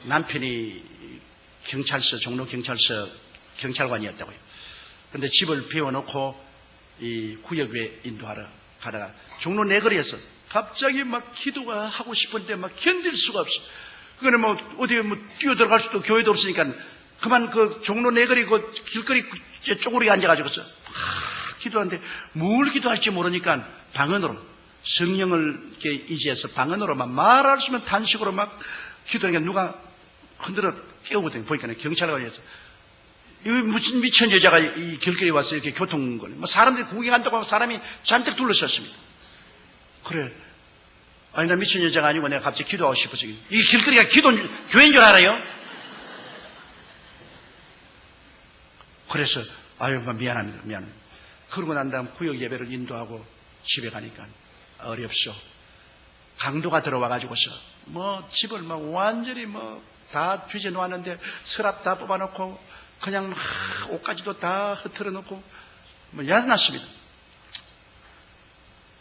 남편이 경찰서, 종로 경찰서 경찰관이었다고요. 그런데 집을 비워놓고 이 구역에 인도하러 가다가 종로 내거리에서 갑자기 막 기도가 하고 싶은데 막 견딜 수가 없어. 그거는 뭐 어디에 뭐 뛰어들어갈 수도 교회도 없으니까 그만 그 종로 내거리 그 길거리 쪼그리게 앉아가지고서 기도하는데 뭘 기도할지 모르니까 방언으로 성령을 이렇게 의지해서 방언으로 막 말할 수 있는 단식으로 막 기도하니까 누가 흔들어 깨우거든요. 보니까 경찰관이어서 이 무슨 미친 여자가 이 길거리에 와서 이렇게 교통걸 뭐 사람들이 구경한다고 하고 사람이 잔뜩 둘러섰습니다. 그래. 아니 나 미친 여자가 아니고 내가 갑자기 기도하고 싶어서 이 길거리가 교회인 줄 알아요? 그래서 아유 미안합니다. 미안합니다. 그러고 난 다음 구역 예배를 인도하고 집에 가니까 어렵소. 강도가 들어와가지고서 뭐 집을 막 완전히 뭐 다 뒤져 놓았는데 서랍 다 뽑아놓고 그냥 막 옷까지도 다 흐트러 놓고 뭐 야단났습니다.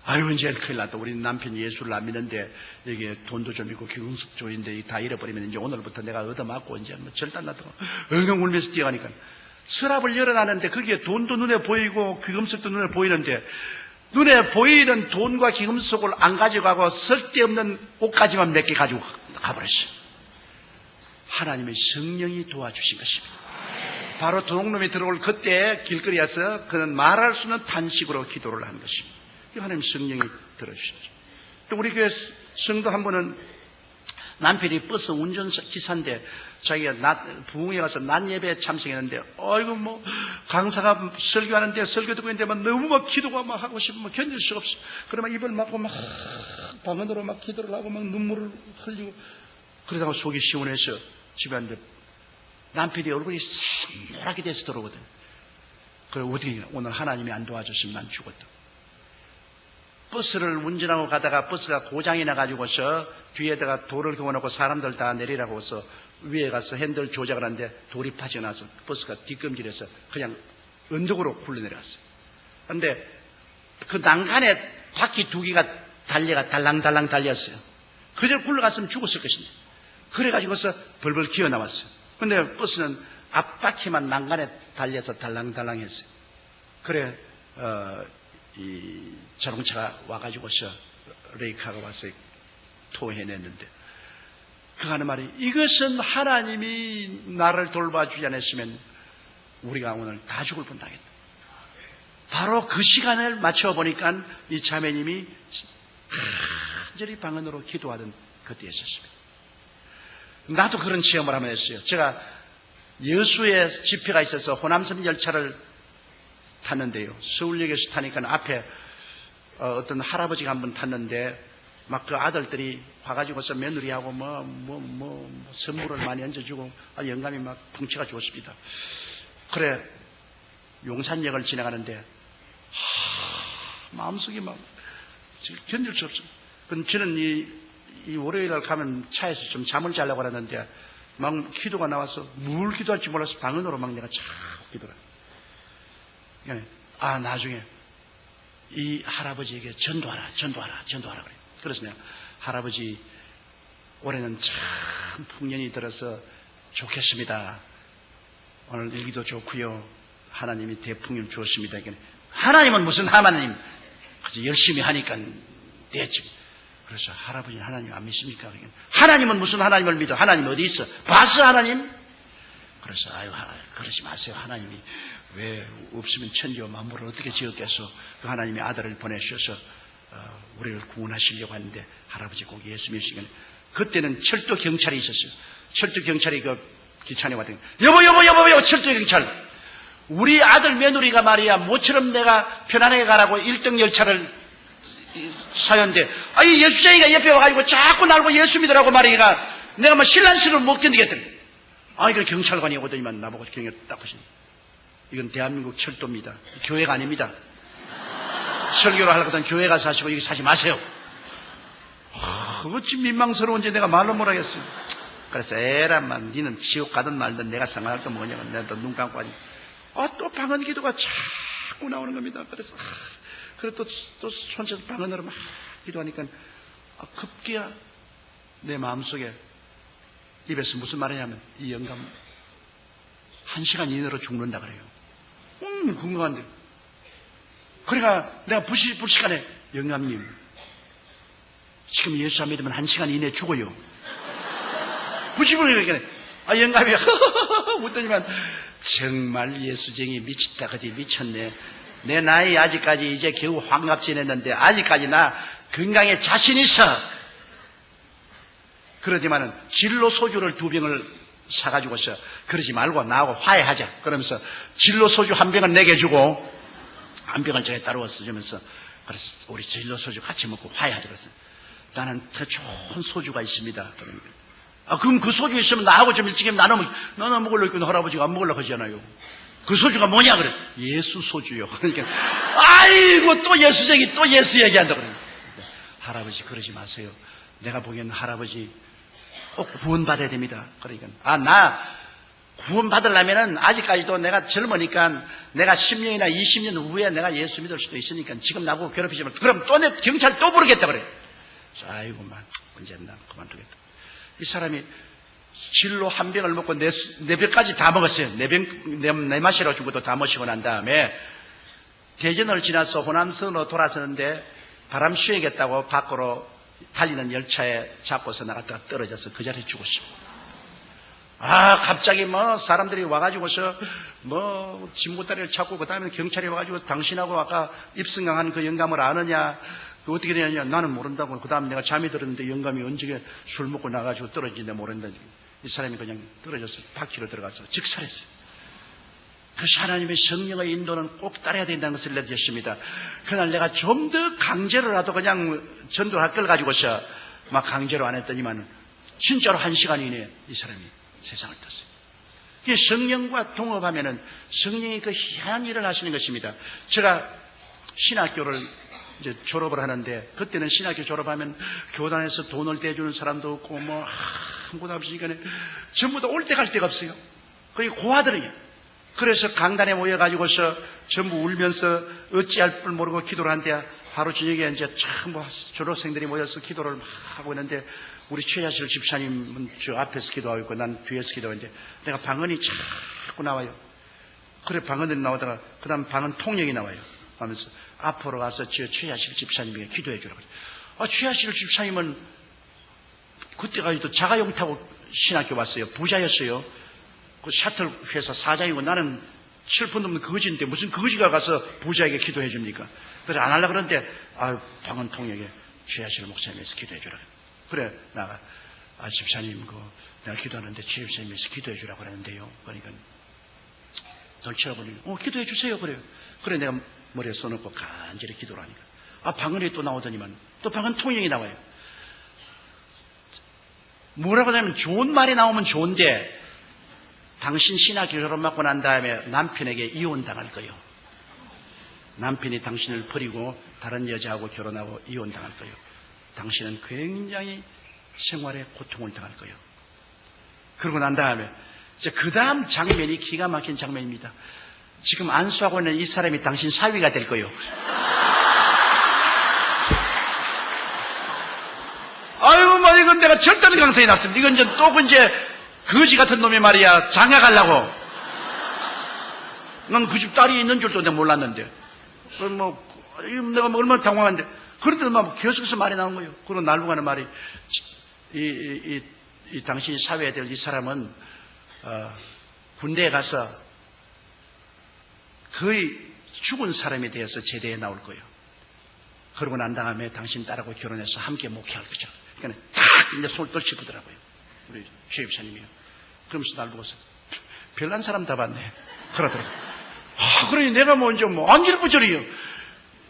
아유 이제 큰일 났다. 우리 남편이 예수를 안 믿는데 이게 돈도 좀 있고 귀금속조인데 다 잃어버리면 이제 오늘부터 내가 얻어맞고 이제 뭐 절단 났다고 엉엉 울면서 뛰어가니까 서랍을 열어놨는데 거기에 돈도 눈에 보이고 귀금속도 눈에 보이는데 눈에 보이는 돈과 귀금속을 안 가져가고 쓸데없는 옷까지만 몇 개 가지고 가버렸어요. 하나님의 성령이 도와주신 것입니다. 바로 도둑놈이 들어올 그때 길거리에서 그는 말할 수 없는 단식으로 기도를 한 것입니다. 하나님 성령이 들어주셨죠. 또 우리 교회 성도 한 분은 남편이 버스 운전기사인데 자기가 부흥회 가서 낮 예배에 참석했는데 아이고 뭐 강사가 설교하는데 설교 듣고 있는데 막 너무 막 기도가 막 하고 싶으면 견딜 수가 없어. 그러면 입을 막고 막 방언으로 막 기도를 하고 막 눈물을 흘리고 그러다가 속이 시원해서 집에 왔는데 남편이 얼굴이 새노랗게 돼서 들어오거든. 그래 어떻게 오늘 하나님이 안 도와줬으면 난 죽었다. 버스를 운전하고 가다가 버스가 고장이 나가지고서 뒤에다가 돌을 그어놓고 사람들 다 내리라고 해서 위에 가서 핸들 조작을 하는데 돌이 빠져나서 버스가 뒷검질해서 그냥 언덕으로 굴러내려갔어요. 그런데 그 난간에 바퀴 두 개가 달려가 달랑달랑 달렸어요. 그대로 굴러갔으면 죽었을 것입니다. 그래가지고서 벌벌 기어 나왔어요. 그런데 버스는 앞바퀴만 난간에 달려서 달랑달랑 했어요. 그래 이 자동차가 와가지고서 레이카가 와서 토해냈는데 그 하는 말이 이것은 하나님이 나를 돌봐주지 않았으면 우리가 오늘 다 죽을 뻔하겠다. 바로 그 시간을 맞춰보니까 이 자매님이 간절히 방언으로 기도하던 그때 있었습니다. 나도 그런 체험을 한번 했어요. 제가 여수에 집회가 있어서 호남선 열차를 탔는데요. 서울역에서 타니까 앞에 어떤 할아버지가 한 번 탔는데 막 그 아들들이 와가지고서 며느리하고 선물을 많이 얹어주고 영감이 막 풍치가 좋습니다. 그래 용산역을 지나가는데 마음속이 막 견딜 수 없어. 저는 이 월요일날 가면 차에서 좀 잠을 자려고 하는데 막 기도가 나와서 뭘 기도할지 몰라서 방언으로 막 내가 자꾸 기도를 나중에 이 할아버지에게 전도하라 그래. 그래서 내가 할아버지 올해는 참 풍년이 들어서 좋겠습니다. 오늘 일기도 좋고요. 하나님이 대풍년 주었습니다. 하나님은 무슨 하나님? 열심히 하니까 됐지. 그래서 할아버지는 하나님 안 믿습니까? 하나님은 무슨 하나님을 믿어? 하나님 어디 있어? 봤어 하나님? 그래서 아유 그러지 마세요. 하나님이 왜 없으면 천지와 만물을 어떻게 지었겠어? 그 하나님이 아들을 보내주셔서 우리를 구원하시려고 하는데 할아버지 꼭 예수 믿으시면 그때는 철도 경찰이 있었어요. 철도 경찰이 그 기차에 왔더니 여보 철도 경찰 우리 아들 며느리가 말이야 모처럼 내가 편안하게 가라고 1등 열차를 사연인데, 이 예수쟁이가 옆에 와가지고 자꾸 날고 예수 믿으라고 말하니까 내가 뭐 신란스러운 못 견디겠더니, 이거 경찰관이 오더니만 나보고 경에 딱 하시네. 이건 대한민국 철도입니다. 교회가 아닙니다. 설교를 하려고 하던 교회 가서 하시고 여기 사지 마세요. 어찌 민망스러운지 내가 말로 못하겠어요. 그래서 에라만 니는 지옥 가든 말든 내가 상관할 거 뭐냐고 내가 눈 감고 하니 또 방언 기도가 자꾸 나오는 겁니다. 그래서 그래 또 손에서 방언으로 막 기도하니까 급기야 내 마음속에 입에서 무슨 말이냐면 이 영감 1시간 이내로 죽는다 그래요. 궁금한데 그러니까 내가 불시간에 영감님 지금 예수 안 믿으면 1시간 이내에 죽어요. 90분을 그러니까 영감이 웃더니만 정말 예수쟁이 미쳤다 그지 미쳤네. 내 나이 아직까지 이제 겨우 환갑 지냈는데 아직까지 나 건강에 자신 있어. 그러지만은 진로 소주를 2병을 사가지고서 그러지 말고 나하고 화해하자. 그러면서 진로 소주 1병을 내게 주고 1병을 제가 따라와서 주면서 그래서 우리 진로 소주 같이 먹고 화해하자. 그랬어요. 나는 더 좋은 소주가 있습니다. 그러니까. 그럼 그 소주 있으면 나하고 좀 일찍 나눠 먹으려고 했더니 할아버지가 안 먹으려고 하잖아요. 그 소주가 뭐냐 그래. 예수 소주요. 그러니까 아이고 또 예수쟁이 또 예수 얘기한다 그래. 할아버지 그러지 마세요. 내가 보기엔 할아버지 꼭 구원받아야 됩니다. 그러니까 나 구원받으려면은 아직까지도 내가 젊으니까 내가 10년이나 20년 후에 내가 예수 믿을 수도 있으니까 지금 나보고 괴롭히지만 그럼 또 내 경찰 또 부르겠다 그래. 아이고 만 언제 나 그만두겠다. 이 사람이 진로 1병을 먹고 네 병까지 다 먹었어요. 네 마시라고 준 것도 다 마시고 난 다음에 대전을 지나서 호남선으로 돌아서는데 바람 쐬겠다고 밖으로 달리는 열차에 잡고서 나갔다가 떨어져서 그 자리에 죽었습니다. 갑자기 사람들이 와가지고서 진보다리를 찾고 그 다음에 경찰이 와가지고 당신하고 아까 입성강한 그 영감을 아느냐 어떻게 되느냐 나는 모른다고. 그 다음에 내가 잠이 들었는데 영감이 언제 술 먹고 나가지고 떨어지는데 모른다. 이 사람이 그냥 떨어져서 바퀴로 들어가서 직살했어요. 그래서 하나님의 성령의 인도는 꼭 따라야 된다는 것을 내주셨습니다. 그날 내가 좀 더 강제로라도 그냥 전도를 할 걸 가지고서 막 강제로 안 했더니만 진짜로 1시간 이내에 이 사람이 세상을 떴어요. 성령과 동업하면은 성령이 그 희한한 일을 하시는 것입니다. 제가 신학교를 이제 졸업을 하는데 그때는 신학교 졸업하면 교단에서 돈을 대주는 사람도 없고 아무것도 없으니까 전부 다 올 때 갈 데가 없어요. 거의 고아들이에요. 그래서 강단에 모여가지고서 전부 울면서 어찌할 줄 모르고 기도를 하는데 하루 저녁에 이제 참 졸업생들이 모여서 기도를 막 하고 있는데 우리 최자실 집사님은 저 앞에서 기도하고 있고 난 뒤에서 기도하는데 내가 방언이 자꾸 나와요. 그래 방언들이 나오다가 그 다음 방언 통역이 나와요. 하면서 앞으로 가서 최하실 집사님에게 기도해 주라고. 최하실 집사님은 그때까지도 자가용 타고 신학교 왔어요. 부자였어요. 그 샤틀 회사 사장이고 나는 슬픈 놈은 거지인데 무슨 거지가 가서 부자에게 기도해 줍니까? 그래서 안 하려고 그러는데 방언 통역에 최하실 목사님에서 기도해 주라고. 그래 나가 집사님 내가 기도하는데 최 집사님에서 기도해 주라고 그랬는데요. 그러니까 널 쳐다보니 기도해 주세요. 그래요. 그래 내가 머리에 써놓고 간절히 기도를 하니까 방언이 또 나오더니만 또 방언 통역이 나와요. 뭐라고 하냐면 좋은 말이 나오면 좋은데 당신 신학교 졸업 받고 난 다음에 남편에게 이혼당할 거예요. 남편이 당신을 버리고 다른 여자하고 결혼하고 이혼당할 거예요. 당신은 굉장히 생활에 고통을 당할 거예요. 그러고 난 다음에 이제 그 다음 장면이 기가 막힌 장면입니다. 지금 안수하고 있는 이 사람이 당신 사위가 될 거예요. 아이고 이건 내가 절대로 강성이 났습니다. 이건 이제 또 이제 거지 같은 놈이 말이야 장가가려고. 난 그 집 딸이 있는 줄도 내가 몰랐는데 내가 얼마나 당황한데 그런데 막 계속해서 말이 나온 거예요. 그리고 날고 가는 말이 이 당신이 사회해야 될 이 사람은 군대에 가서 거의 죽은 사람에 대해서 제대에 나올 거예요. 그러고 난 다음에 당신 딸하고 결혼해서 함께 목회할 거죠. 그러니까 딱 이제 손을 떨치더라고요. 우리 최 집사님이요. 그러면서 날 보고서 별난 사람 다 봤네. 그러더라고요. 그러니 내가 먼저 안질부절이요.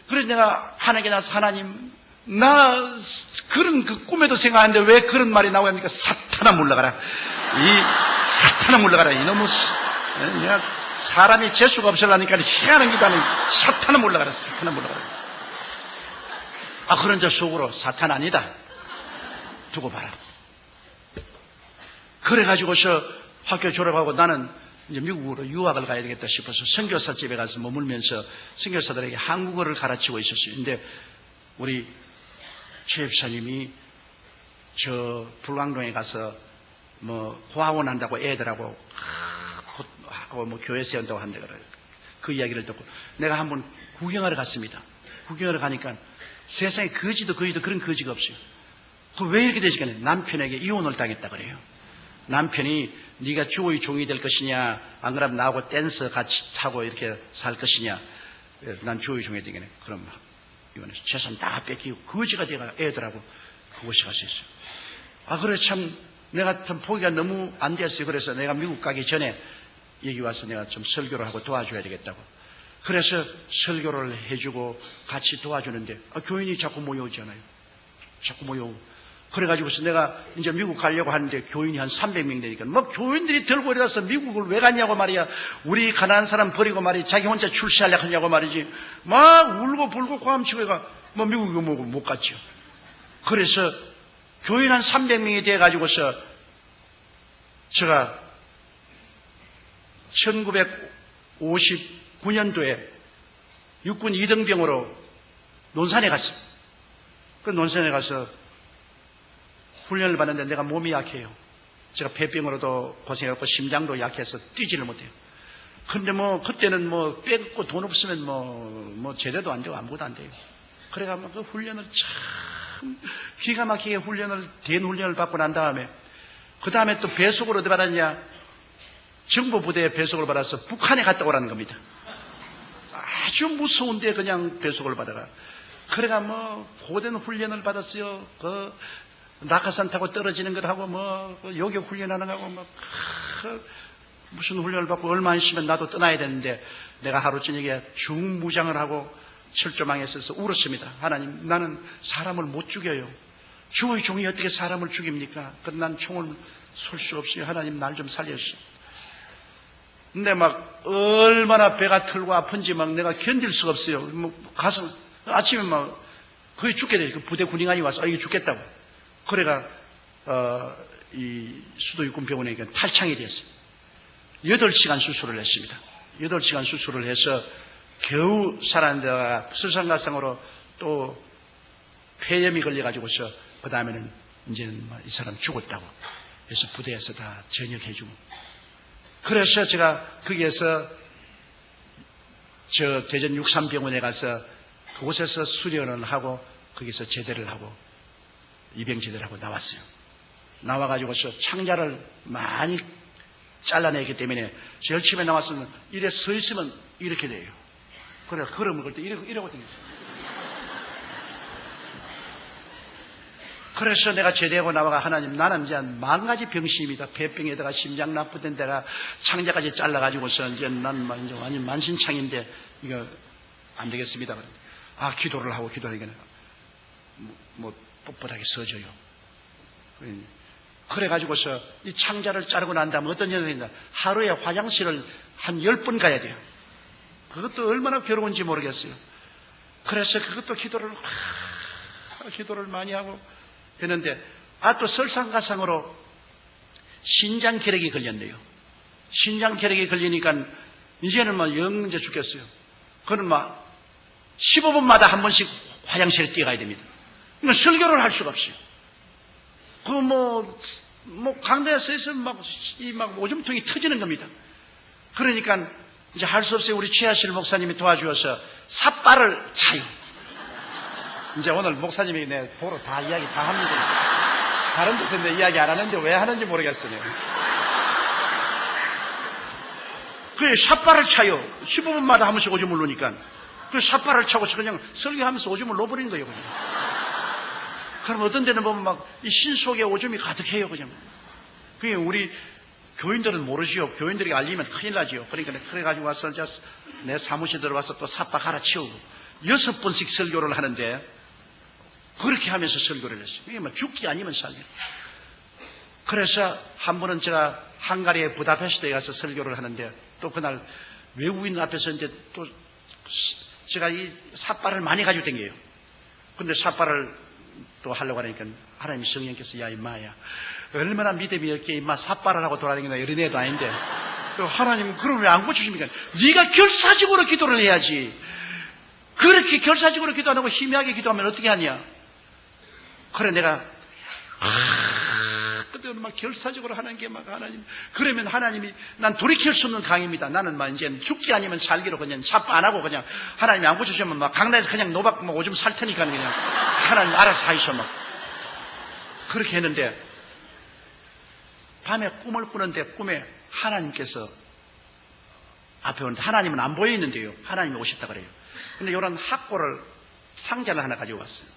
그래서 내가 하나님께 나서 하나님, 나 그런 그 꿈에도 생각하는데 왜 그런 말이 나오야 합니까? 사탄아 물러가라. 사탄아 물러가라. 이놈의, 내가 사람이 재수가 없으려니까 희한한 기도하는 사탄아 물러가라. 사탄아 물러가라. 그런 저 속으로 사탄 아니다. 두고 봐라. 그래가지고서 학교 졸업하고 나는 이제 미국으로 유학을 가야 되겠다 싶어서 선교사 집에 가서 머물면서 선교사들에게 한국어를 가르치고 있었어요. 근데 우리 최 집사님이 저 불광동에 가서 뭐 고아원 한다고 애들하고 하고 뭐 교회 세운다고 한다 그래요. 그 이야기를 듣고 내가 한번 구경하러 갔습니다. 구경하러 가니까 세상에 거지도 그런 거지가 없어요. 왜 이렇게 되시겠냐? 남편에게 이혼을 당했다 그래요. 남편이 네가 주의 종이 될 것이냐, 안 그러면 나하고 댄서 같이 차고 이렇게 살 것이냐. 난 주의 종이 되겠네. 그럼 이혼해서 재산 다 뺏기고 거지가 돼가 애들하고 그곳에 가서 있어요. 그래 참 내가 참 보기가 너무 안 됐어요. 그래서 내가 미국 가기 전에 여기 와서 내가 좀 설교를 하고 도와줘야 되겠다고. 그래서 설교를 해주고 같이 도와주는데 교인이 자꾸 모여오잖아요. 자꾸 모여오고. 그래가지고서 내가 이제 미국 가려고 하는데 교인이 한 300명 되니까 뭐 교인들이 들고 이래서 미국을 왜 갔냐고 말이야. 우리 가난한 사람 버리고 말이야. 자기 혼자 출세하려고 하냐고 말이지. 막 울고 불고 고함치고 해가 뭐 미국에 못 갔죠. 그래서 교인 한 300명이 돼가지고서 제가 1959년도에 육군 2등병으로 논산에 갔어요. 그 논산에 가서 훈련을 받는데 내가 몸이 약해요. 제가 폐병으로도 고생했고 심장도 약해서 뛰지를 못해요. 근데 뭐 그때는 뭐 뺏고 돈 없으면 뭐 제대도 안 되고 아무것도 안 돼요. 그래가 그 훈련을 참 기가 막히게 된 훈련을 받고 난 다음에 그 다음에 또 배속을 어디 받았냐? 정보 부대에 배속을 받아서 북한에 갔다 오라는 겁니다. 아주 무서운데 그냥 배속을 받아가. 그래가 뭐 고된 훈련을 받았어요. 그 낙하산 타고 떨어지는 것하고 뭐 요격 훈련하는 거하고 뭐 무슨 훈련을 받고 얼마 안 있으면 나도 떠나야 되는데 내가 하루 저녁에 중무장을 하고 철조망에 서서 울었습니다. 하나님, 나는 사람을 못 죽여요. 주의 종이 어떻게 사람을 죽입니까? 그럼 난 총을 쏠 수 없어요. 하나님, 날 좀 살려주세요. 근데 막 얼마나 배가 틀고 아픈지 막 내가 견딜 수가 없어요. 뭐 가서 아침에 막 거의 죽게 돼요. 그 부대 군인관이 와서 이게 죽겠다고. 그래가 이 수도육군 병원에 탈창이 되었어요. 8시간 수술을 했습니다. 8시간 수술을 해서 겨우 살았는데 수상가상으로 또 폐렴이 걸려가지고서 그 다음에는 이제는 이 사람 죽었다고 해서 부대에서 다 전역해주고. 그래서 제가 거기에서 저 대전 63병원에 가서 그곳에서 수련을 하고 거기서 제대를 하고 입영 제대를 하고 나왔어요. 나와가지고서 창자를 많이 잘라내기 때문에 제일 처음에 나왔으면 이래 서 있으면 이렇게 돼요. 그래 걸음을 걸 때 이러고 다녔어요. 그래서 내가 제대하고 나와가 하나님, 나는 이제 10,000가지 병심이다. 폐병에다가 심장 나쁘던 데가 창자까지 잘라가지고서 이제 난 완전 만신창인데 이거 안 되겠습니다. 기도를 하고 기도하니까 뭐 뻣뻣하게 서져요. 그래가지고서 이 창자를 자르고 난 다음에 어떤 일이 있냐. 하루에 화장실을 한 10번 가야 돼요. 그것도 얼마나 괴로운지 모르겠어요. 그래서 그것도 기도를 많이 하고 했는데, 또 설상가상으로 신장결핵이 걸렸네요. 신장결핵이 걸리니까 이제는 영제 죽겠어요. 그는 15분마다 한 번씩 화장실에 뛰어가야 됩니다. 이건 설교를 할 수가 없어요. 강대에 서 있으면 오줌통이 터지는 겁니다. 그러니까 이제 할 수 없어요. 우리 최하실 목사님이 도와주어서 삿발을 차요. 이제 오늘 목사님이 내 도로 다 이야기 다 합니다. 다른 데서 내 이야기 안 하는데 왜 하는지 모르겠어요. 그 삿발을 차요. 15분마다 한 번씩 오줌을 놓으니까. 그 삿발을 차고서 그냥 설교하면서 오줌을 놓아버리는 거예요. 그냥. 그럼 어떤 데는 보면 이 신속에 오줌이 가득해요. 그냥. 그게 우리 교인들은 모르지요. 교인들이 알리면 큰일 나지요. 그러니까 그래가지고 와서 내 사무실 들어가서 또 삿발 갈아 치우고. 6번씩 설교를 하는데 그렇게 하면서 설교를 했어요. 이게 뭐 죽기 아니면 살기. 그래서 한 번은 제가 헝가리의 부다페스트에 가서 설교를 하는데 또 그날 외국인 앞에서 이제 또 제가 이 삿발을 많이 가지고 다녀요. 근데 삿발을 또 하려고 하니까 하나님 성령께서 야 임마야 얼마나 믿음이 없게 임마 삿발을 하고 돌아다니나 이런 애도 아닌데 하나님 그럼 왜 안 고쳐주십니까? 네가 결사적으로 기도를 해야지. 그렇게 결사적으로 기도 안 하고 희미하게 기도하면 어떻게 하냐? 그래 내가 그때 막 결사적으로 하는 게 막 하나님 그러면 하나님이 난 돌이킬 수 없는 강입니다. 나는 막 이제 죽기 아니면 살기로 그냥 삽 안 하고 그냥 하나님이 안 고쳐주면 막 강남에서 그냥 노박 막 오줌 살 테니까 그냥 하나님 알아서 하이소 막 그렇게 했는데 밤에 꿈을 꾸는데 꿈에 하나님께서 앞에 오는데 하나님은 안 보여 있는데요. 하나님이 오셨다 그래요. 근데 이런 학고를 상자를 하나 가지고 왔어요.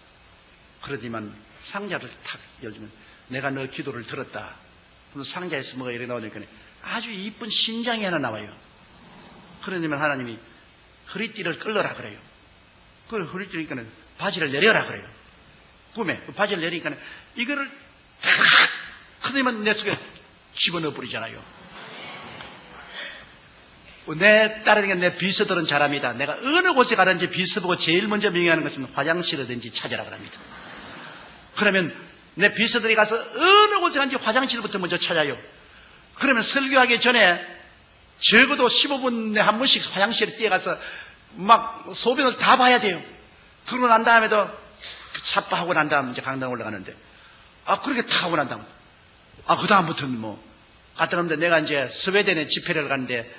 그러지만 상자를 탁 열면 내가 너 기도를 들었다. 그래서 상자에서 뭐가 이렇게 나오니까 아주 이쁜 신장이 하나 나와요. 그러면 하나님이 허리띠를 끌러라 그래요. 그 허리띠니까 바지를 내려라 그래요. 꿈에 바지를 내리니까 이거를 탁 그러면 내 속에 집어넣어 버리잖아요. 내 딸에게 내 비서들은 잘합니다. 내가 어느 곳에 가든지 비서 보고 제일 먼저 명령하는 것은 화장실이든지 찾으라고 합니다. 그러면 내 비서들이 가서 어느 곳에 가든지 화장실부터 먼저 찾아요. 그러면 설교하기 전에 적어도 15분에 한 번씩 화장실에 뛰어가서 막 소변을 다 봐야 돼요. 그러고 난 다음에도 삽바하고 난 다음 이제 강당 올라가는데 그렇게 다 하고 난 다음 그 다음부터는 뭐 갔다 오는데 내가 이제 스웨덴에 집회를 갔는데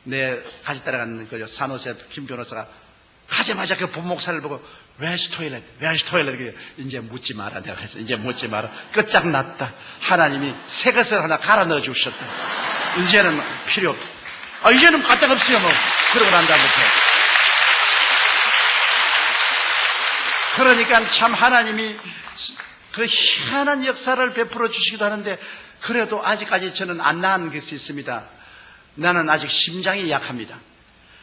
내 같이 따라가는 그 산호세 김 변호사가 가자마자 그 본목사를 보고 Where's toilet? Where's toilet? 이제 묻지 마라 내가 했어. 이제 묻지 마라. 끝장났다. 하나님이 새 것을 하나 갈아 넣어 주셨다. 이제는 필요 없다. 이제는 까짝 없어요 뭐. 그러고 난 다음부터. 그러니까 참 하나님이 그 희한한 역사를 베풀어 주시기도 하는데 그래도 아직까지 저는 안 나은 것이 있습니다. 나는 아직 심장이 약합니다.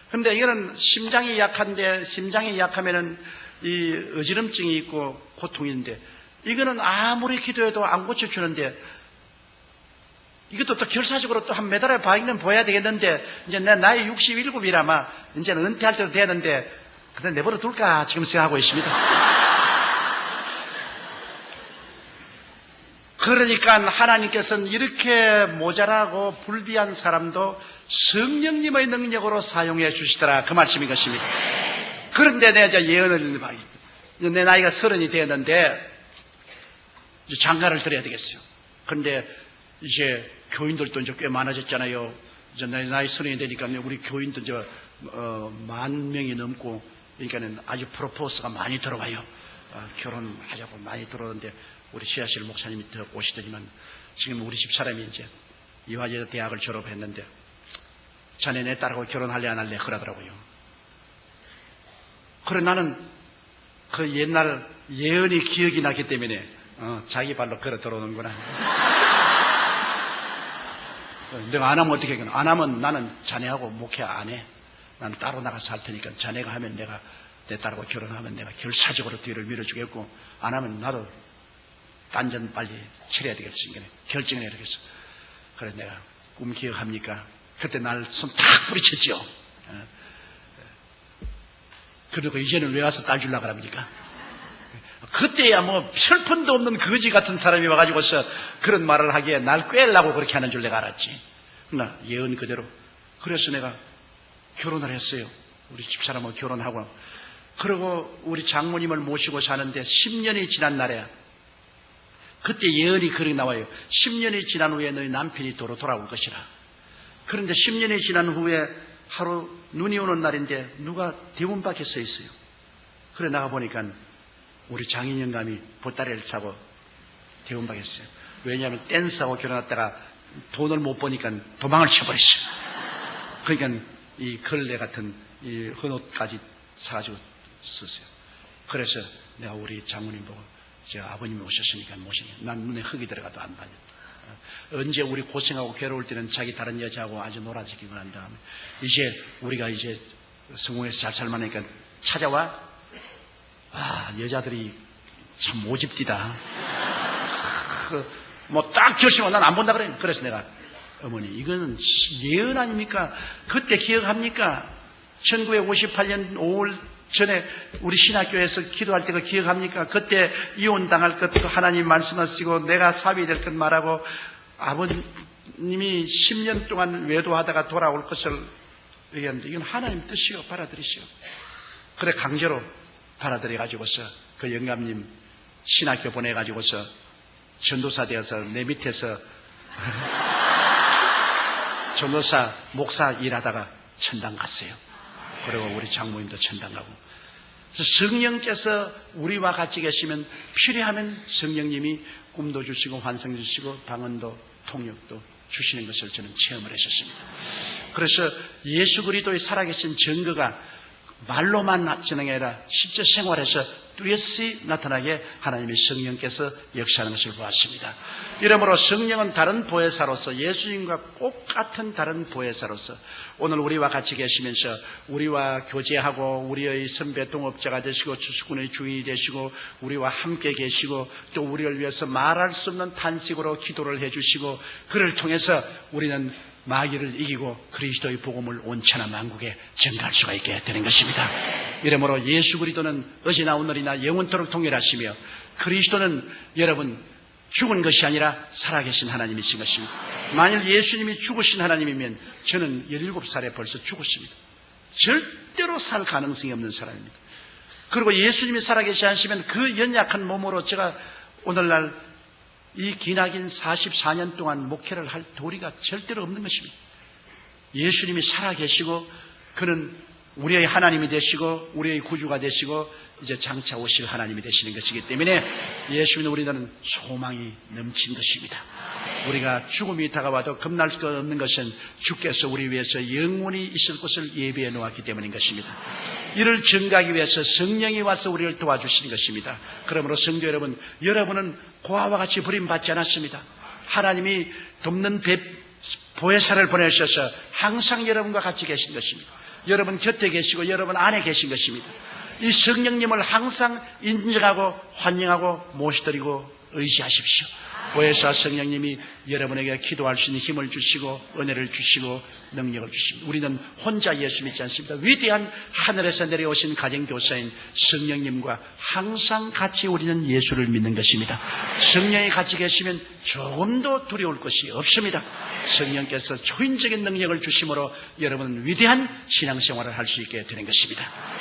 그런데 이거는 심장이 약한데 심장이 약하면은 이 어지럼증이 있고 고통이 있는데 이거는 아무리 기도해도 안 고쳐주는데 이것도 또 결사적으로 또 한 매달에 방향은 보여야 되겠는데 이제 내 나이 67이라마 이제는 은퇴할 때도 되는데 그냥 내버려 둘까 지금 생각하고 있습니다. 그러니까 하나님께서는 이렇게 모자라고 불비한 사람도 성령님의 능력으로 사용해 주시더라 그 말씀인 것입니다. 그런데 내가 이제 예언을 봐요. 내 나이가 30이 되었는데 이제 장가를 드려야 되겠어요. 그런데 이제 교인들도 이제 꽤 많아졌잖아요. 이제 나이 30이 되니까 우리 교인도 이제 10,000명이 넘고 그러니까는 아주 프로포스가 많이 들어와요. 결혼하자고 많이 들어오는데 우리 시아실 목사님이 더 오시더니만 지금 우리 집 사람이 이제 이화여대 대학을 졸업했는데 자네 내 딸하고 결혼할래 안 할래 그러더라고요. 그래 나는 그 옛날 예언이 기억이 나기 때문에 자기 발로 걸어 들어오는구나. 내가 안 하면 어떻게 하겠나. 안 하면 나는 자네하고 목회 안 해. 난 따로 나가서 할 테니까 자네가 하면 내가 내 딸하고 결혼하면 내가 결사적으로 뒤를 밀어주겠고 안 하면 나도 딴전 빨리 치러야 되겠으니까 결정을 해야 되겠어. 그래서 내가 꿈 기억합니까? 그때 날 손 탁 뿌리쳤죠. 그리고 이제는 왜 와서 딸 주려고 합니까? 그때야 뭐 철판도 없는 거지 같은 사람이 와가지고서 그런 말을 하기에 날 꿰려고 그렇게 하는 줄 내가 알았지. 그러나 예언 그대로. 그래서 내가 결혼을 했어요. 우리 집사람하고 결혼하고. 그리고 우리 장모님을 모시고 사는데 10년이 지난 날에 그때 예언이 그렇게 나와요. 10년이 지난 후에 너희 남편이 도로 돌아올 것이라. 그런데 10년이 지난 후에 하루 눈이 오는 날인데 누가 대문 밖에 서 있어요. 그래 나가 보니까 우리 장인 영감이 보따리를 사고 대문 밖에 있어요. 왜냐하면 댄스하고 결혼했다가 돈을 못 버니까 도망을 쳐버렸어요. 그러니까 이 걸레 같은 이 헌옷까지 사가지고 썼어요. 그래서 내가 우리 장모님 보고 저 아버님이 오셨으니까 모시니 난 눈에 흙이 들어가도 안 봐요. 언제 우리 고생하고 괴로울 때는 자기 다른 여자하고 아주 놀아지기만 한 다음에 이제 우리가 이제 성공해서 잘 살만하니까 찾아와. 여자들이 참 모집디다. 뭐 딱 결심하고 난 안 본다 그래. 그래서 내가 어머니 이거는 예언 아닙니까? 그때 기억합니까? 1958년 5월 전에 우리 신학교에서 기도할 때 그 기억합니까? 그때 이혼당할 것도 하나님 말씀하시고 내가 사위 될 것 말하고 아버님이 10년 동안 외도하다가 돌아올 것을 얘기하는데 이건 하나님 뜻이요. 받아들이시오. 그래 강제로 받아들여가지고서 그 영감님 신학교 보내가지고서 전도사 되어서 내 밑에서 전도사 목사 일하다가 천당 갔어요. 그리고 우리 장모님도 천당 가고. 성령께서 우리와 같이 계시면 필요하면 성령님이 꿈도 주시고 환상도 주시고 방언도 통역도 주시는 것을 저는 체험을 했었습니다. 그래서 예수 그리스도의 살아계신 증거가 말로만 진행이 아니라 실제 생활에서 뚜렷이 나타나게 하나님의 성령께서 역사하는 것을 보았습니다. 이러므로 성령은 다른 보혜사로서 예수님과 똑같은 다른 보혜사로서 오늘 우리와 같이 계시면서 우리와 교제하고 우리의 선배 동업자가 되시고 주수꾼의 주인이 되시고 우리와 함께 계시고 또 우리를 위해서 말할 수 없는 탄식으로 기도를 해주시고 그를 통해서 우리는 마귀를 이기고 그리스도의 복음을 온 천하 만국에 전가할 수가 있게 되는 것입니다. 이러므로 예수 그리스도는 어제나 오늘이나 영원토록 동일하시며 그리스도는 여러분 죽은 것이 아니라 살아계신 하나님이신 것입니다. 만일 예수님이 죽으신 하나님이면 저는 17살에 벌써 죽었습니다. 절대로 살 가능성이 없는 사람입니다. 그리고 예수님이 살아계시 않으시면 그 연약한 몸으로 제가 오늘날 이 기나긴 44년 동안 목회를 할 도리가 절대로 없는 것입니다. 예수님이 살아계시고 그는 우리의 하나님이 되시고 우리의 구주가 되시고 이제 장차 오실 하나님이 되시는 것이기 때문에 예수님은 우리는 소망이 넘친 것입니다. 우리가 죽음이 다가와도 겁날 수 없는 것은 주께서 우리 위해서 영원히 있을 곳을 예비해 놓았기 때문인 것입니다. 이를 증가하기 위해서 성령이 와서 우리를 도와주시는 것입니다. 그러므로 성도 여러분, 여러분은 고아와 같이 버림받지 않았습니다. 하나님이 돕는 보혜사를 보내셔서 항상 여러분과 같이 계신 것입니다. 여러분 곁에 계시고 여러분 안에 계신 것입니다. 이 성령님을 항상 인정하고 환영하고 모시드리고 의지하십시오. 보혜사 성령님이 여러분에게 기도할 수 있는 힘을 주시고 은혜를 주시고 능력을 주십니다. 우리는 혼자 예수 믿지 않습니다. 위대한 하늘에서 내려오신 가정교사인 성령님과 항상 같이 우리는 예수를 믿는 것입니다. 성령이 같이 계시면 조금도 두려울 것이 없습니다. 성령께서 초인적인 능력을 주심으로 여러분은 위대한 신앙생활을 할 수 있게 되는 것입니다.